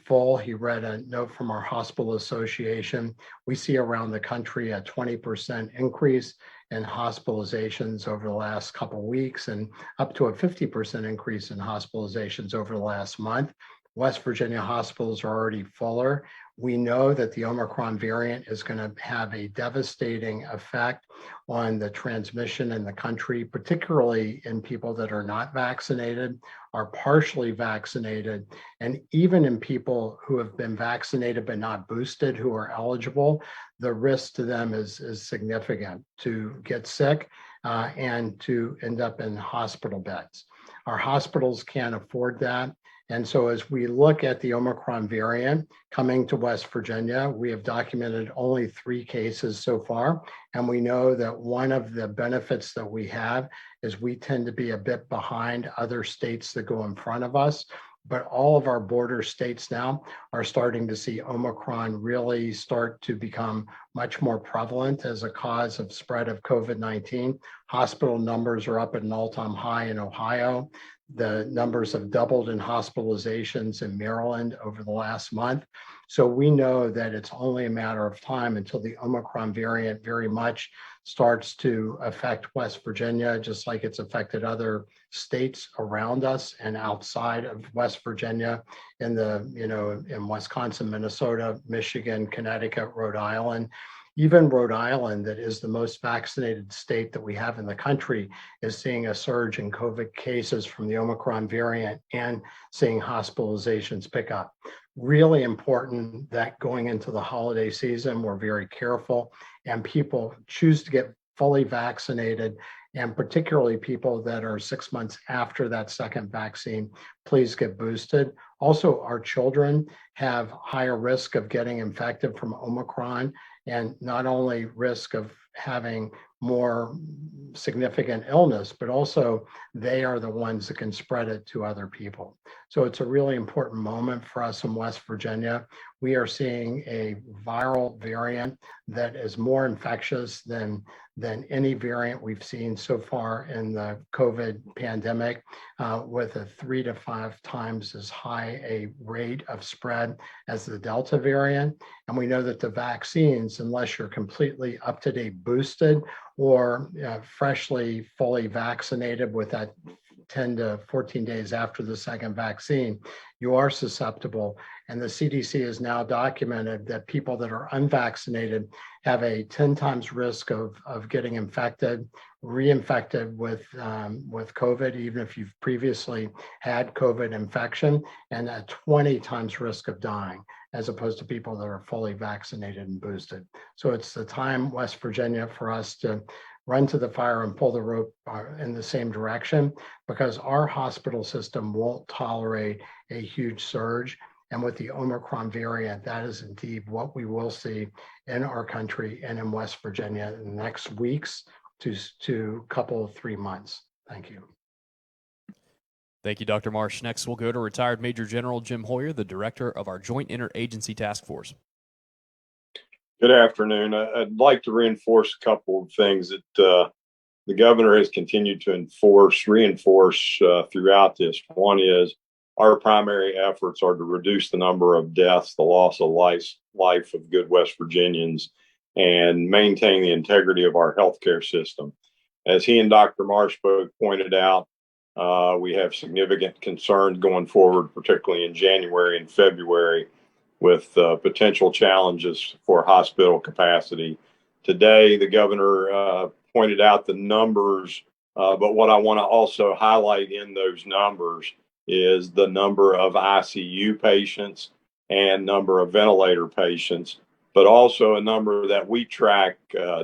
full. He read a note from our hospital association. We see around the country a 20% increase in hospitalizations over the last couple of weeks and up to a 50% increase in hospitalizations over the last month. West Virginia hospitals are already fuller. We know that the Omicron variant is going to have a devastating effect on the transmission in the country, particularly in people that are not vaccinated, are partially vaccinated, and even in people who have been vaccinated but not boosted, who are eligible, the risk to them is significant to get sick and to end up in hospital beds. Our hospitals can't afford that. And so as we look at the Omicron variant coming to West Virginia, we have documented only 3 cases so far. And we know that one of the benefits that we have is we tend to be a bit behind other states that go in front of us. But all of our border states now are starting to see Omicron really start to become much more prevalent as a cause of spread of COVID-19. Hospital numbers are up at an all-time high in Ohio. The numbers have doubled in hospitalizations in Maryland over the last month. So we know that it's only a matter of time until the Omicron variant very much starts to affect West Virginia, just like it's affected other states around us and outside of West Virginia, in Wisconsin, Minnesota, Michigan, Connecticut, Rhode Island. Even Rhode Island, that is the most vaccinated state that we have in the country, is seeing a surge in COVID cases from the Omicron variant and seeing hospitalizations pick up. Really important that going into the holiday season, we're very careful and people choose to get fully vaccinated, and particularly people that are 6 months after that second vaccine, please get boosted. Also, our children have higher risk of getting infected from Omicron, and not only risk of having more significant illness, but also they are the ones that can spread it to other people. So it's a really important moment for us in West Virginia. We are seeing a viral variant that is more infectious than any variant we've seen so far in the COVID pandemic, with a 3 to 5 times as high a rate of spread as the Delta variant. And we know that the vaccines, unless you're completely up-to-date boosted or freshly fully vaccinated with that 10 to 14 days after the second vaccine, you are susceptible. And the CDC has now documented that people that are unvaccinated have a 10 times risk of getting infected, reinfected with COVID, even if you've previously had COVID infection, and a 20 times risk of dying, as opposed to people that are fully vaccinated and boosted. So it's the time, West Virginia, for us to run to the fire and pull the rope in the same direction, because our hospital system won't tolerate a huge surge. And with the Omicron variant, that is indeed what we will see in our country and in West Virginia in the next weeks to couple of 3 months. Thank you. Thank you, Dr. Marsh. Next, we'll go to retired Major General Jim Hoyer, the director of our Joint Interagency Task Force. Good afternoon. I'd like to reinforce a couple of things that the governor has continued to reinforce throughout this. One is our primary efforts are to reduce the number of deaths, the loss of life of good West Virginians, and maintain the integrity of our healthcare system. As he and Dr. Marsh both pointed out, we have significant concerns going forward, particularly in January and February, with potential challenges for hospital capacity. Today, the governor pointed out the numbers, but what I want to also highlight in those numbers is the number of ICU patients and number of ventilator patients, but also a number that we track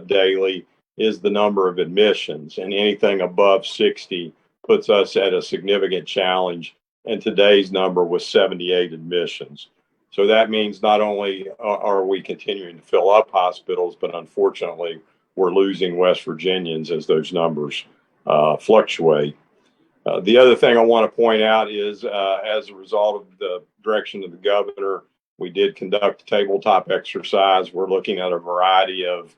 daily is the number of admissions, and anything above 60 puts us at a significant challenge, and today's number was 78 admissions. So that means not only are we continuing to fill up hospitals, but unfortunately, we're losing West Virginians as those numbers fluctuate. The other thing I want to point out is as a result of the direction of the governor, we did conduct a tabletop exercise. We're looking at a variety of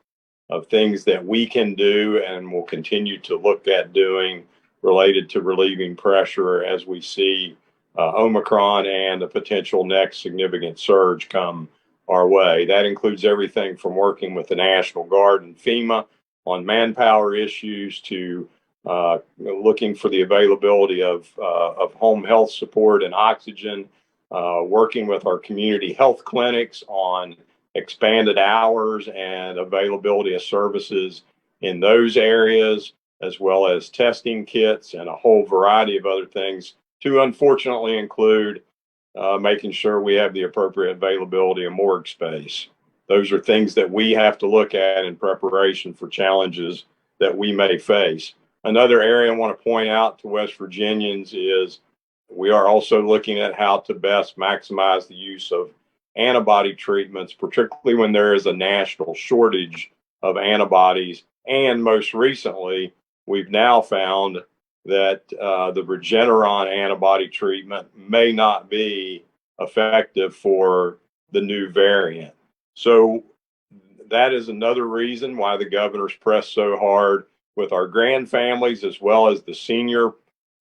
things that we can do and will continue to look at doing related to relieving pressure as we see Omicron and a potential next significant surge come our way. That includes everything from working with the National Guard and FEMA on manpower issues to looking for the availability of home health support and oxygen, working with our community health clinics on expanded hours and availability of services in those areas, as well as testing kits and a whole variety of other things, to unfortunately include making sure we have the appropriate availability of morgue space. Those are things that we have to look at in preparation for challenges that we may face. Another area I want to point out to West Virginians is we are also looking at how to best maximize the use of antibody treatments, particularly when there is a national shortage of antibodies. And most recently, we've now found that the Regeneron antibody treatment may not be effective for the new variant. So that is another reason why the governor's pressed so hard with our grand families as well as the senior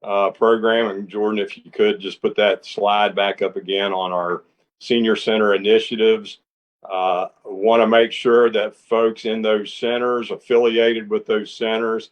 program. And Jordan, if you could just put that slide back up again on our senior center initiatives. Want to make sure that folks in those centers, affiliated with those centers,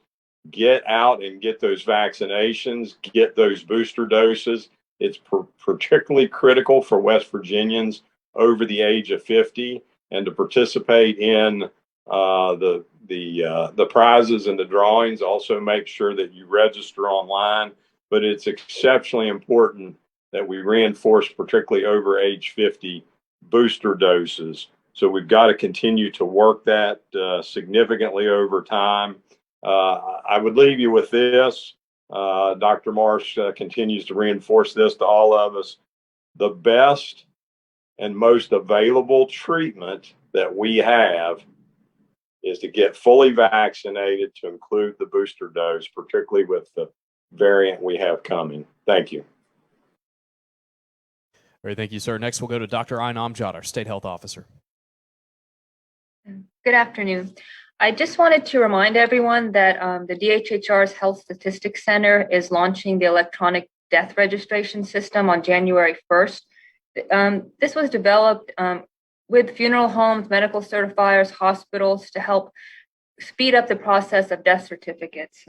get out and get those vaccinations, get those booster doses. It's particularly critical for West Virginians over the age of 50, and to participate in the prizes and the drawings. Also make sure that you register online, but it's exceptionally important that we reinforce, particularly over age 50, booster doses. So we've got to continue to work that significantly over time. I would leave you with this. Dr. Marsh continues to reinforce this to all of us. The best and most available treatment that we have is to get fully vaccinated, to include the booster dose, particularly with the variant we have coming. Thank you. All right, thank you, sir. Next, we'll go to Dr. Ayn Amjad, our State Health Officer. Good afternoon. I just wanted to remind everyone that the DHHR's Health Statistics Center is launching the electronic death registration system on January 1st. This was developed with funeral homes, medical certifiers, hospitals to help speed up the process of death certificates.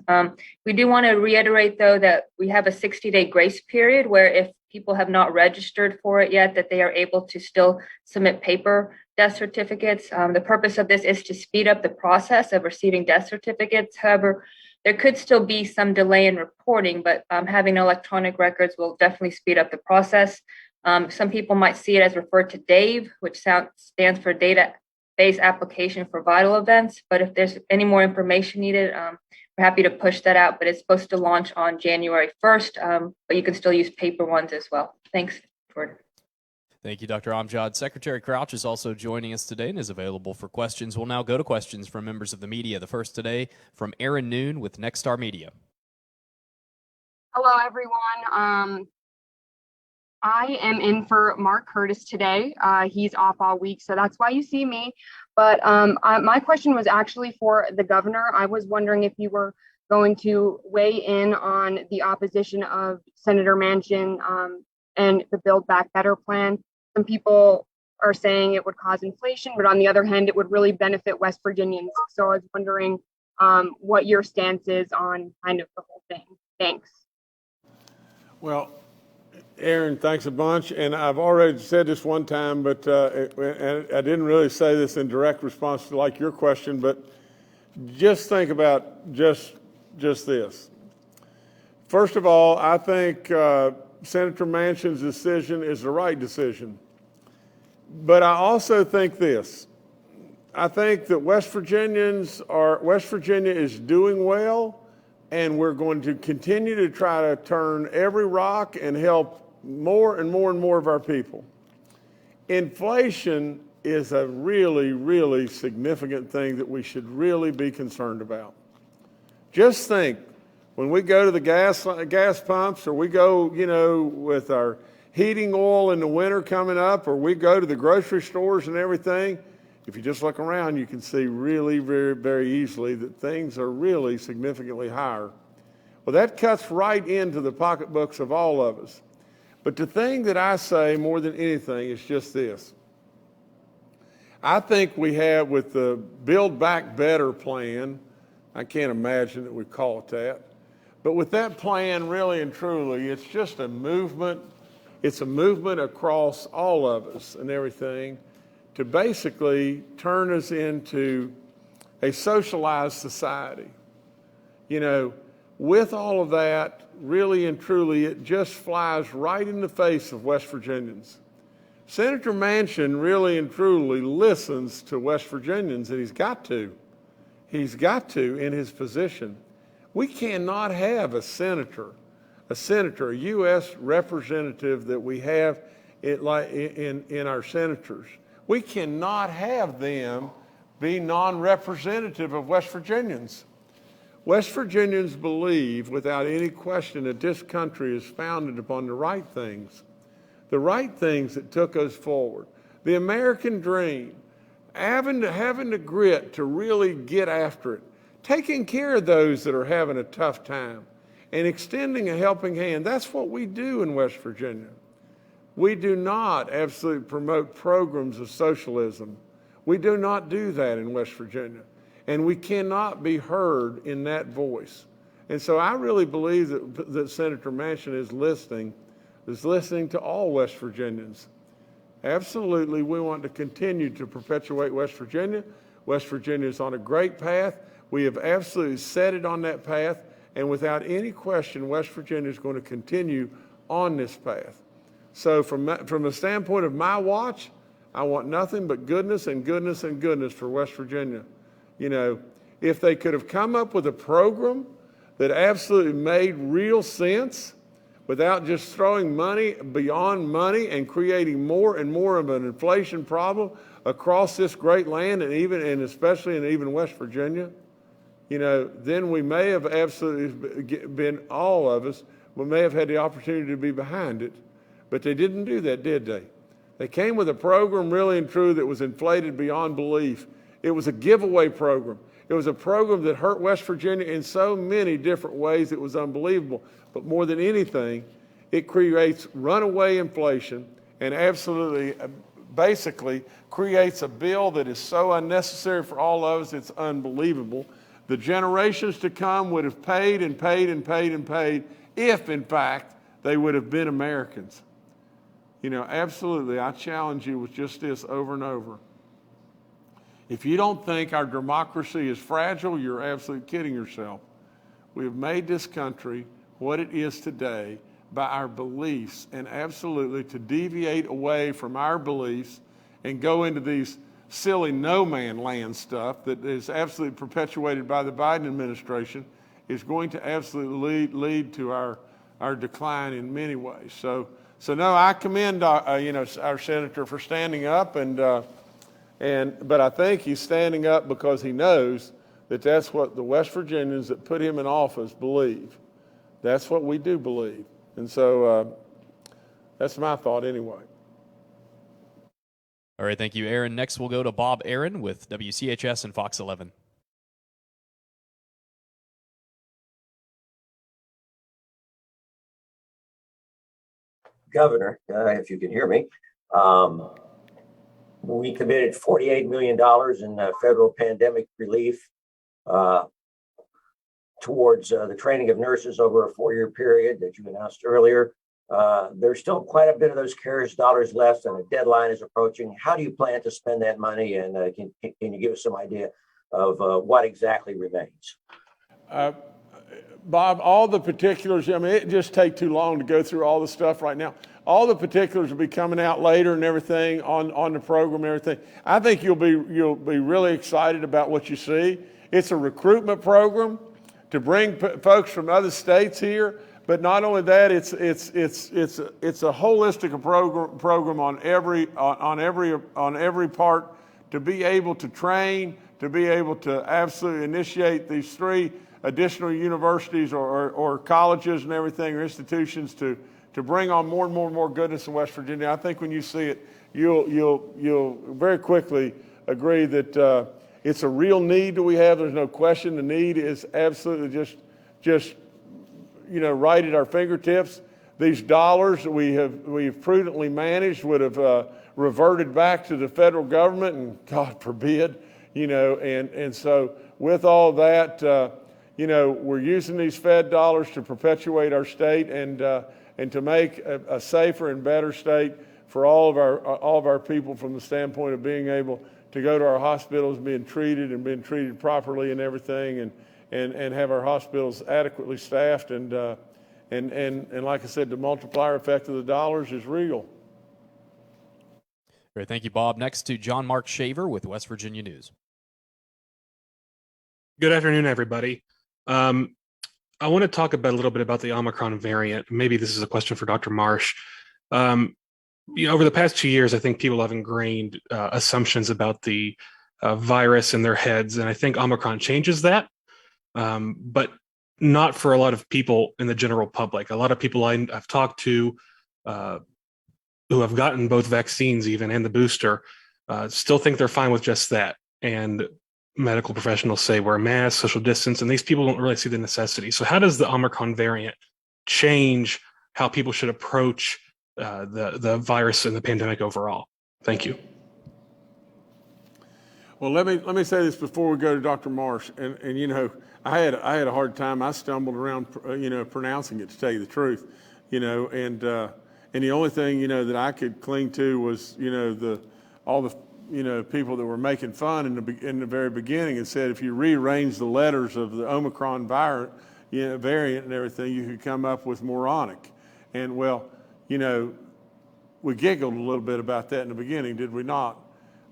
We do want to reiterate, though, that we have a 60-day grace period where if people have not registered for it yet, that they are able to still submit paper death certificates. The purpose of this is to speed up the process of receiving death certificates. However, there could still be some delay in reporting, but having electronic records will definitely speed up the process. Some people might see it as referred to DAVE, which stands for Database Application for Vital Events. But if there's any more information needed, we're happy to push that out. But it's supposed to launch on January 1st, but you can still use paper ones as well. Thanks, Ford. Thank you, Dr. Amjad. Secretary Crouch is also joining us today and is available for questions. We'll now go to questions from members of the media. The first today from Aaron Noon with Nexstar Media. Hello, everyone. I am in for Mark Curtis today. He's off all week, so that's why you see me. But my question was actually for the governor. I was wondering if you were going to weigh in on the opposition of Senator Manchin and the Build Back Better plan. Some people are saying it would cause inflation, but on the other hand, it would really benefit West Virginians. So I was wondering what your stance is on kind of the whole thing. Thanks. Well, Aaron, thanks a bunch. And I've already said this one time, but and I didn't really say this in direct response to like your question, but just think about just this. First of all, I think Senator Manchin's decision is the right decision. But I also think this. I think that West Virginia is doing well, and we're going to continue to try to turn every rock and help more and more and more of our people. Inflation is a really, really significant thing that we should really be concerned about. Just think, when we go to the gas pumps, or we go, with our heating oil in the winter coming up, or we go to the grocery stores and everything, if you just look around, you can see really very, very easily that things are really significantly higher. Well, that cuts right into the pocketbooks of all of us. But the thing that I say more than anything is just this. I think we have, with the Build Back Better plan, I can't imagine that we call it that, but with that plan, really and truly, it's just a movement. It's a movement across all of us and everything to basically turn us into a socialized society. With all of that, really and truly, it just flies right in the face of West Virginians. Senator Manchin really and truly listens to West Virginians, and he's got to. He's got to in his position. We cannot have a senator, a U.S. representative that we have in our senators. We cannot have them be non-representative of West Virginians. West Virginians believe, without any question, that this country is founded upon the right things that took us forward. The American dream, having the grit to really get after it, taking care of those that are having a tough time, and extending a helping hand. That's what we do in West Virginia. We do not absolutely promote programs of socialism. We do not do that in West Virginia. And we cannot be heard in that voice. And so I really believe that Senator Manchin is listening to all West Virginians. Absolutely, we want to continue to perpetuate West Virginia. West Virginia is on a great path. We have absolutely set it on that path. And without any question, West Virginia is going to continue on this path. So from the standpoint of my watch, I want nothing but goodness and goodness and goodness for West Virginia. You know, if they could have come up with a program that absolutely made real sense without just throwing money beyond money and creating more and more of an inflation problem across this great land and especially in even West Virginia, you know, then we may have absolutely been, all of us, we may have had the opportunity to be behind it. But they didn't do that, did they? They came with a program really and true that was inflated beyond belief. It was a giveaway program. It was a program that hurt West Virginia in so many different ways it was unbelievable. But more than anything, it creates runaway inflation and absolutely, basically creates a bill that is so unnecessary for all of us, it's unbelievable. The generations to come would have paid and paid and paid and paid if, in fact, they would have been Americans. You know, absolutely, I challenge you with just this over and over. If you don't think our democracy is fragile, you're absolutely kidding yourself. We have made this country what it is today by our beliefs, and absolutely to deviate away from our beliefs and go into these silly no man land stuff that is absolutely perpetuated by the Biden administration is going to absolutely lead to our decline in many ways. So no, I commend our senator for standing up, but I think he's standing up because he knows that that's what the West Virginians that put him in office believe. That's what we do believe, and so that's my thought anyway. All right, thank you, Aaron. Next, we'll go to Bob Aaron with WCHS and Fox 11. Governor, if you can hear me, we committed $48 million in federal pandemic relief towards the training of nurses over a 4-year period that you announced earlier. There's still quite a bit of those CARES dollars left, and a deadline is approaching. How do you plan to spend that money, and can you give us some idea of what exactly remains? Bob, all the particulars, I mean, it just takes too long to go through all the stuff right now. All the particulars will be coming out later and everything on the program and everything. I think you'll be really excited about what you see. It's a recruitment program to bring folks from other states here. But not only that, it's a holistic program on every part to be able to train, to be able to absolutely initiate these 3 additional universities or colleges and everything, or institutions to bring on more and more and more goodness in West Virginia. I think when you see it, you'll very quickly agree that it's a real need that we have. There's no question. The need is absolutely just right at our fingertips. These dollars that we've prudently managed would have reverted back to the federal government, and God forbid, and so with all that, we're using these Fed dollars to perpetuate our state and to make a safer and better state for all of our people, from the standpoint of being able to go to our hospitals, being treated properly and everything, and have our hospitals adequately staffed, and like I said, the multiplier effect of the dollars is real. Great, thank you, Bob. Next to John Mark Shaver with West Virginia News. Good afternoon, everybody. I want to talk a little bit about the Omicron variant. Maybe this is a question for Dr. Marsh. Over the past 2 years, I think people have ingrained assumptions about the virus in their heads, and I think Omicron changes that. But not for a lot of people in the general public. A lot of people I've talked to who have gotten both vaccines even and the booster still think they're fine with just that. And medical professionals say wear masks, social distance, and these people don't really see the necessity. So how does the Omicron variant change how people should approach the virus and the pandemic overall. Thank you. Well, let me say this before we go to Dr. Marsh, and you know, I had a hard time. I stumbled around, pronouncing it, to tell you the truth, and the only thing that I could cling to was all the people that were making fun in the very beginning and said if you rearrange the letters of the Omicron variant and everything, you could come up with moronic. And well, we giggled a little bit about that in the beginning, did we not?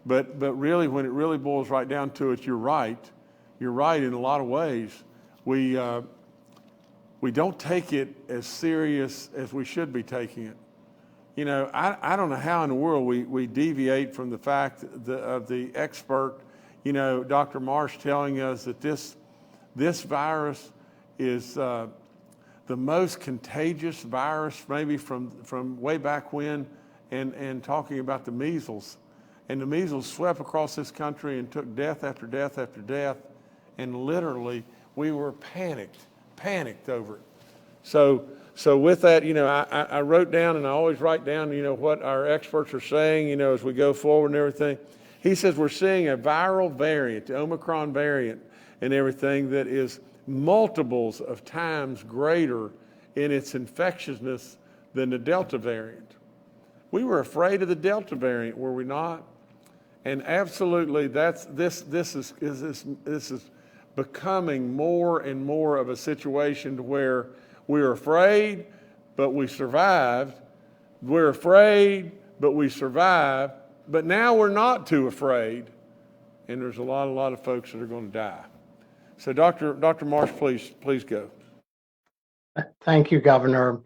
But really, when it really boils right down to it, you're right. You're right in a lot of ways. We don't take it as serious as we should be taking it. I don't know how in the world we deviate from the fact of the expert, Dr. Marsh telling us that this virus is the most contagious virus maybe from way back when, and talking about the measles. And the measles swept across this country and took death after death after death. And literally, we were panicked over it. So with that, I wrote down, and I always write down, what our experts are saying, as we go forward and everything. He says we're seeing a viral variant, the Omicron variant, and everything that is multiples of times greater in its infectiousness than the Delta variant. We were afraid of the Delta variant, were we not? And absolutely, this is becoming more and more of a situation to where we're afraid, but we survived. We're afraid, but we survived. But now we're not too afraid, and there's a lot of folks that are going to die. So, Dr. Marsh, please go. Thank you, Governor.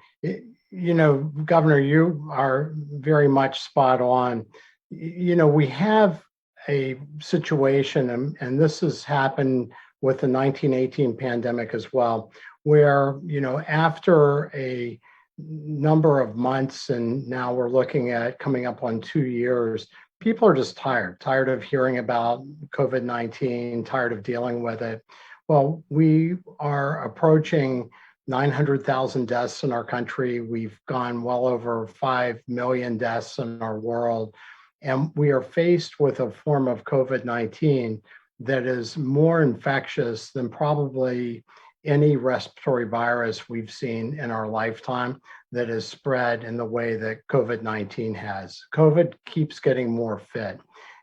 Governor, you are very much spot on. We have a situation, and this has happened with the 1918 pandemic as well, where, after a number of months, and now we're looking at coming up on 2 years, people are just tired of hearing about COVID-19, tired of dealing with it. Well, we are approaching 900,000 deaths in our country. We've gone well over 5 million deaths in our world. And we are faced with a form of COVID-19 that is more infectious than probably any respiratory virus we've seen in our lifetime that is spread in the way that COVID-19 has. COVID keeps getting more fit.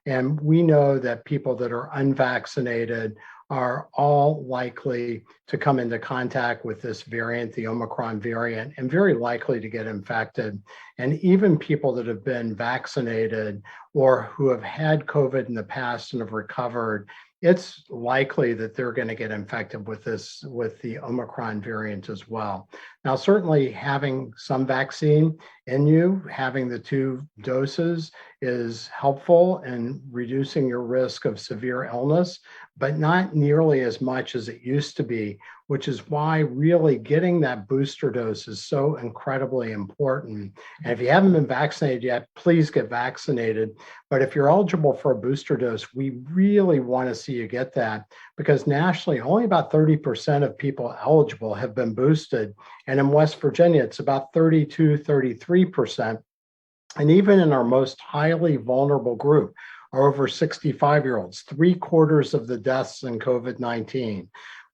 And we know that people that are unvaccinated are all likely to come into contact with this variant, the Omicron variant, and very likely to get infected. And even people that have been vaccinated or who have had COVID in the past and have recovered, it's likely that they're going to get infected with the Omicron variant as well. Now, certainly having some vaccine in you, having the 2 doses is helpful in reducing your risk of severe illness, but not nearly as much as it used to be, which is why really getting that booster dose is so incredibly important. And if you haven't been vaccinated yet, please get vaccinated. But if you're eligible for a booster dose, we really want to see you get that, because nationally, only about 30% of people eligible have been boosted. And in West Virginia, it's about 32, 33%. And even in our most highly vulnerable group, are over 65-year-olds, 3/4 of the deaths in COVID-19.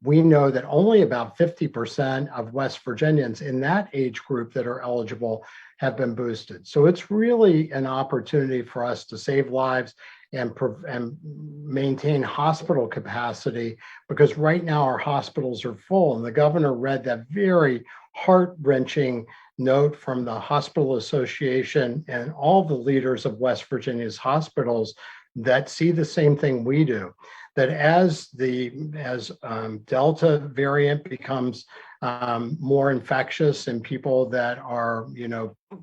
We know that only about 50% of West Virginians in that age group that are eligible have been boosted. So it's really an opportunity for us to save lives and maintain hospital capacity, because right now our hospitals are full. And the governor read that very heart-wrenching note from the Hospital Association and all the leaders of West Virginia's hospitals that see the same thing we do, that as Delta variant becomes more infectious in people that are,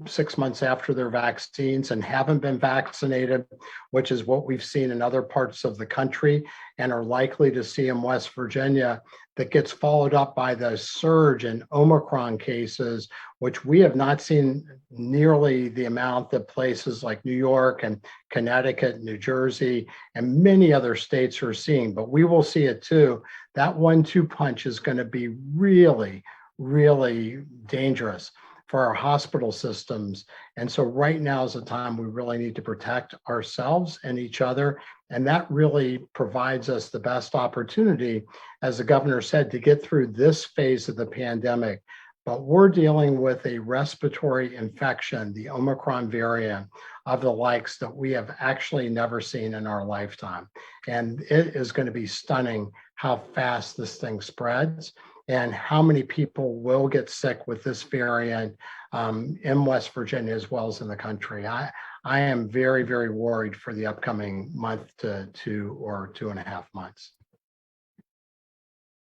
6 months after their vaccines and haven't been vaccinated, which is what we've seen in other parts of the country and are likely to see in West Virginia, that gets followed up by the surge in Omicron cases, which we have not seen nearly the amount that places like New York and Connecticut, New Jersey, and many other states are seeing, but we will see it too. That 1-2 punch is going to be really, really dangerous for our hospital systems. And so right now is the time we really need to protect ourselves and each other. And that really provides us the best opportunity, as the governor said, to get through this phase of the pandemic. But we're dealing with a respiratory infection, the Omicron variant, of the likes that we have actually never seen in our lifetime. And it is going to be stunning how fast this thing spreads and how many people will get sick with this variant in West Virginia as well as in the country. I am very, very worried for the upcoming month to 2 or 2.5 months.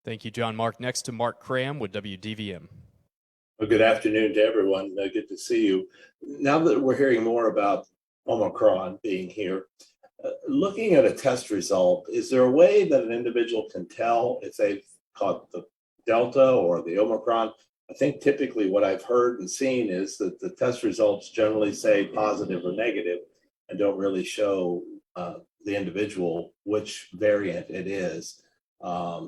Thank you, John. Mark. Next to Mark Cram with WDVM. Well, good afternoon to everyone. Good to see you. Now that we're hearing more about Omicron being here, looking at a test result, is there a way that an individual can tell if they've caught the Delta or the Omicron? I think typically what I've heard and seen is that the test results generally say positive or negative and don't really show the individual which variant it is.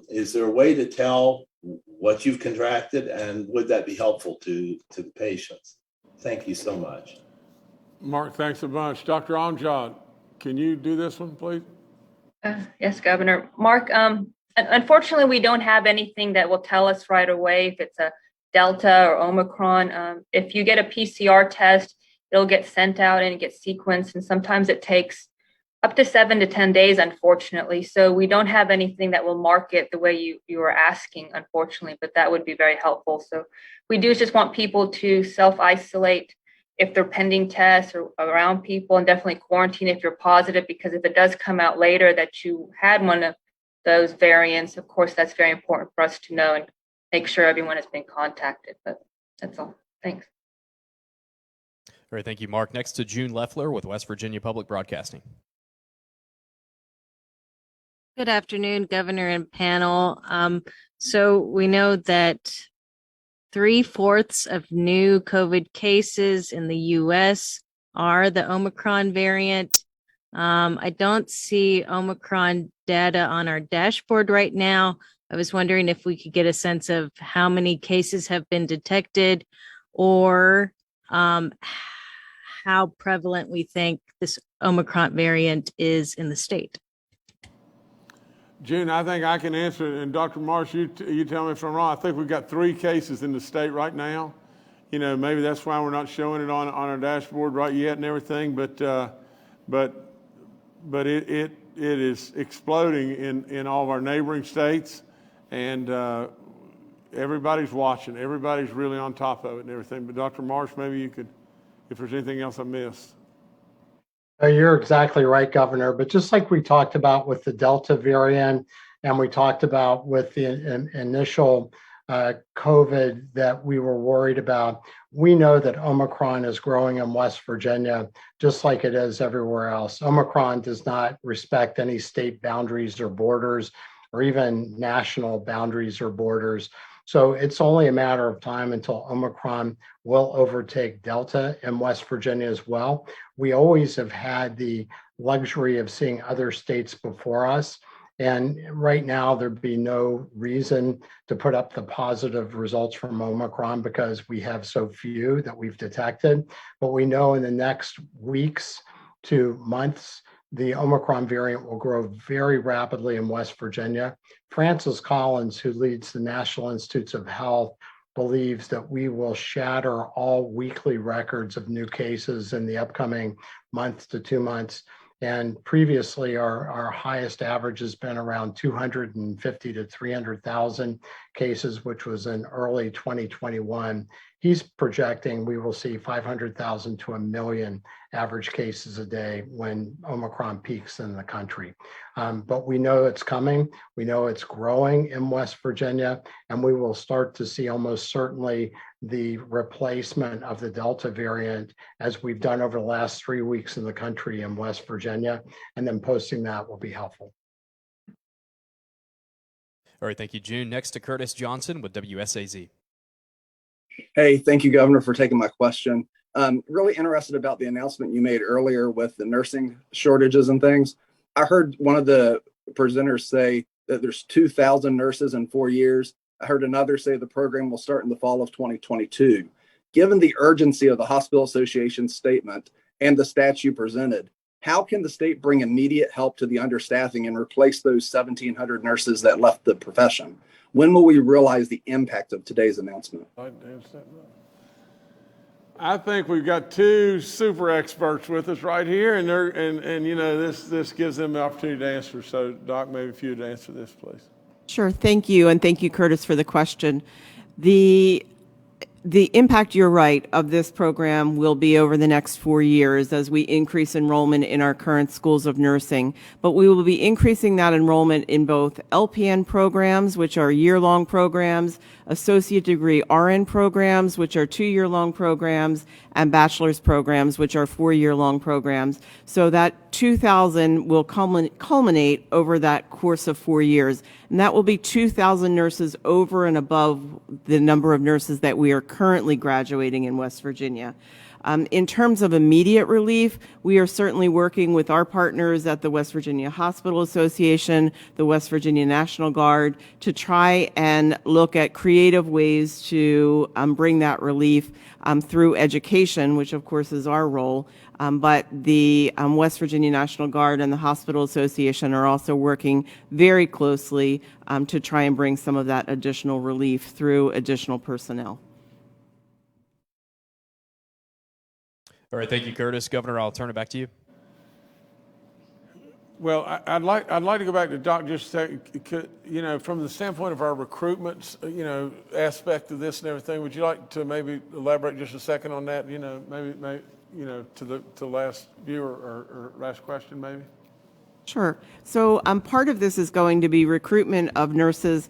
Is there a way to tell what you've contracted, and would that be helpful to the patients? Thank you so much. Mark, thanks a bunch. Dr. Amjad, can you do this one, please? Yes, Governor. Mark, unfortunately, we don't have anything that will tell us right away if it's a Delta or Omicron. If you get a PCR test, it'll get sent out and it gets sequenced, and sometimes it takes up to 7 to 10 days, unfortunately. So we don't have anything that will mark it the way you were asking, unfortunately, but that would be very helpful. So we do just want people to self-isolate if they're pending tests or around people, and definitely quarantine if you're positive, because if it does come out later that you had one of those variants, of course, that's very important for us to know and make sure everyone has been contacted. But that's all. Thanks. All right, thank you, Mark. Next to June Leffler with West Virginia Public Broadcasting. Good afternoon, Governor and panel. So we know that 3/4 of new COVID cases in the U.S. are the Omicron variant. I don't see Omicron data on our dashboard right now. I was wondering if we could get a sense of how many cases have been detected, or how prevalent we think this Omicron variant is in the state. June, I think I can answer it, and Dr. Marsh, you tell me if I'm wrong. I think we've got 3 cases in the state right now. You know, maybe that's why we're not showing it on our dashboard right yet and everything, but it is exploding in all of our neighboring states, and everybody's watching. Everybody's really on top of it and everything. But Dr. Marsh, maybe you could, if there's anything else I missed. You're exactly right, Governor. But just like we talked about with the Delta variant, and we talked about with the initial COVID that we were worried about, we know that Omicron is growing in West Virginia, just like it is everywhere else. Omicron does not respect any state boundaries or borders, or even national boundaries or borders. So it's only a matter of time until Omicron will overtake Delta in West Virginia as well. We always have had the luxury of seeing other states before us. And right now, there'd be no reason to put up the positive results from Omicron because we have so few that we've detected. But we know in the next weeks to months, the Omicron variant will grow very rapidly in West Virginia. Francis Collins, who leads the National Institutes of Health, believes that we will shatter all weekly records of new cases in the upcoming month to 2 months. And previously, our highest average has been around 250 to 300,000 cases, which was in early 2021. He's projecting we will see 500,000 to 1 million average cases a day when Omicron peaks in the country. But we know it's coming. We know it's growing in West Virginia, and we will start to see almost certainly the replacement of the Delta variant, as we've done over the last 3 weeks in the country in West Virginia, and then posting that will be helpful. All right, thank you, June. Next to Curtis Johnson with WSAZ. Hey, thank you, Governor, for taking my question. Really interested about the announcement you made earlier with the nursing shortages and things. I heard one of the presenters say that there's 2,000 nurses in 4 years. I heard another say the program will start in the fall of 2022. Given the urgency of the Hospital Association statement and the stats you presented, how can the state bring immediate help to the understaffing and replace those 1,700 nurses that left the profession? When will we realize the impact of today's announcement? I think we've got two super experts with us right here, and this gives them the opportunity to answer. So, Doc, maybe if you'd answer this, please. Sure. Thank you. And thank you, Curtis, for the question. The impact, you're right, of this program will be over the next 4 years as we increase enrollment in our current schools of nursing. But we will be increasing that enrollment in both LPN programs, which are year-long programs, associate degree RN programs, which are 2-year-long programs, and bachelor's programs, which are 4-year-long programs. So that 2,000 will culminate over that course of 4 years. And that will be 2,000 nurses over and above the number of nurses that we are currently graduating in West Virginia. In terms of immediate relief, we are certainly working with our partners at the West Virginia Hospital Association, the West Virginia National Guard, to try and look at creative ways to bring that relief through education, which of course is our role. But the West Virginia National Guard and the Hospital Association are also working very closely to try and bring some of that additional relief through additional personnel. All right, thank you, Curtis. Governor, I'll turn it back to you. Well, I'd like to go back to Doc just to say, from the standpoint of our recruitment, aspect of this and everything. Would you like to maybe elaborate just a second on that? Maybe to the last viewer or last question, maybe. Sure. So part of this is going to be recruitment of nurses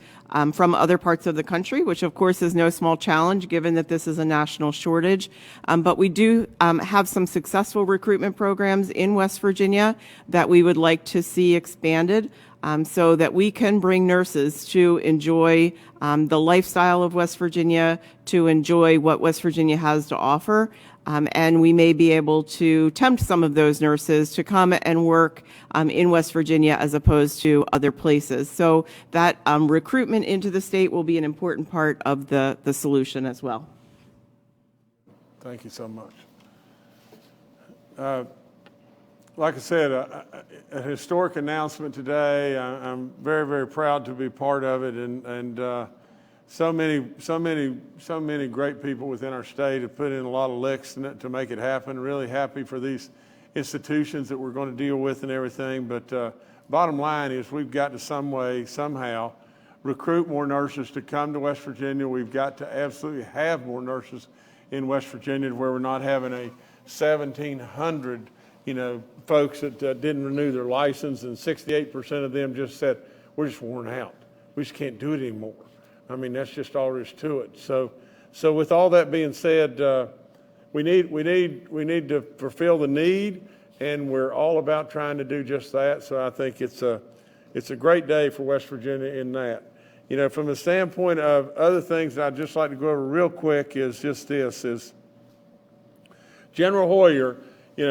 from other parts of the country, which of course is no small challenge given that this is a national shortage. But we do have some successful recruitment programs in West Virginia that we would like to see expanded so that we can bring nurses to enjoy the lifestyle of West Virginia, to enjoy what West Virginia has to offer. And we may be able to tempt some of those nurses to come and work in West Virginia as opposed to other places. So that recruitment into the state will be an important part of the solution as well. Thank you so much. Like I said, a historic announcement today. I'm very, very proud to be part of it, and so many great people within our state have put in a lot of licks to make it happen. Really happy for these institutions that we're going to deal with and everything. But bottom line is we've got to somehow recruit more nurses to come to West Virginia. We've got to absolutely have more nurses in West Virginia where we're not having a 1,700, folks that didn't renew their license, and 68% of them just said, we're just worn out. We just can't do it anymore. I mean, that's just all there is to it. So with all that being said, we need to fulfill the need, and we're all about trying to do just that. So I think it's a great day for West Virginia in that. From the standpoint of other things that I'd just like to go over real quick is just this, is General Hoyer,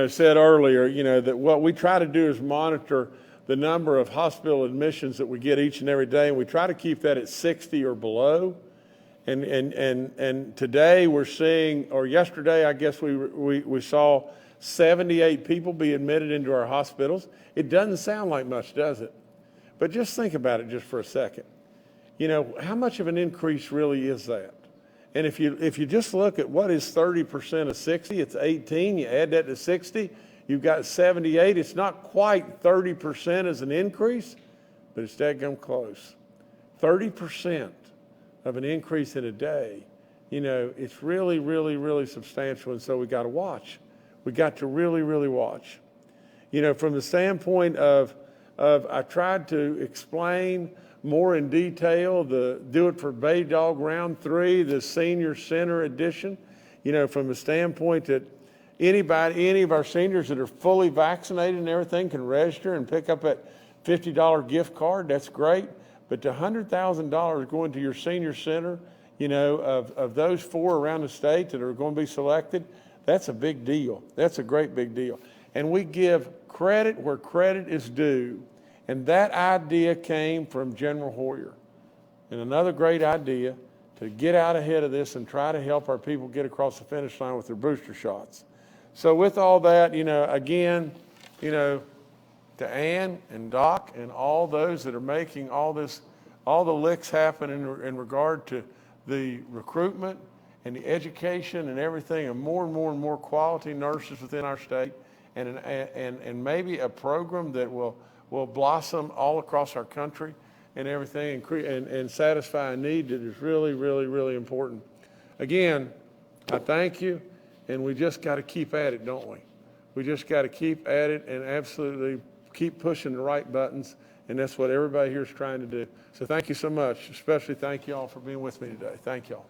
said earlier, that what we try to do is monitor the number of hospital admissions that we get each and every day, and we try to keep that at 60 or below. And today we're seeing, or yesterday I guess we saw 78 people be admitted into our hospitals. It doesn't sound like much, does it? But just think about it just for a second. How much of an increase really is that? And if you just look at what is 30% of 60, it's 18. You add that to 60. You've got 78. It's not quite 30% as an increase, but it's dadgum close. 30% of an increase in a day, it's really, really, really substantial. And so we got to watch. We got to really, really watch. From the standpoint of I tried to explain more in detail the Do It for Bay Dog Round 3, the Senior Center edition, from the standpoint that any of our seniors that are fully vaccinated and everything can register and pick up that $50 gift card. That's great. But the $100,000 going to your senior center, of those 4 around the state that are going to be selected, that's a big deal. That's a great big deal. And we give credit where credit is due. And that idea came from General Hoyer. And another great idea to get out ahead of this and try to help our people get across the finish line with their booster shots. So with all that, again, to Ann and Doc and all those that are making all the licks happen in regard to the recruitment and the education and everything, and more quality nurses within our state, and maybe a program that will blossom all across our country and everything, and satisfy a need that is really important. Again, I thank you, and we just got to keep at it, don't we? We just got to keep at it and absolutely keep pushing the right buttons, and that's what everybody here is trying to do. So thank you so much. Especially thank you all for being with me today. Thank you all.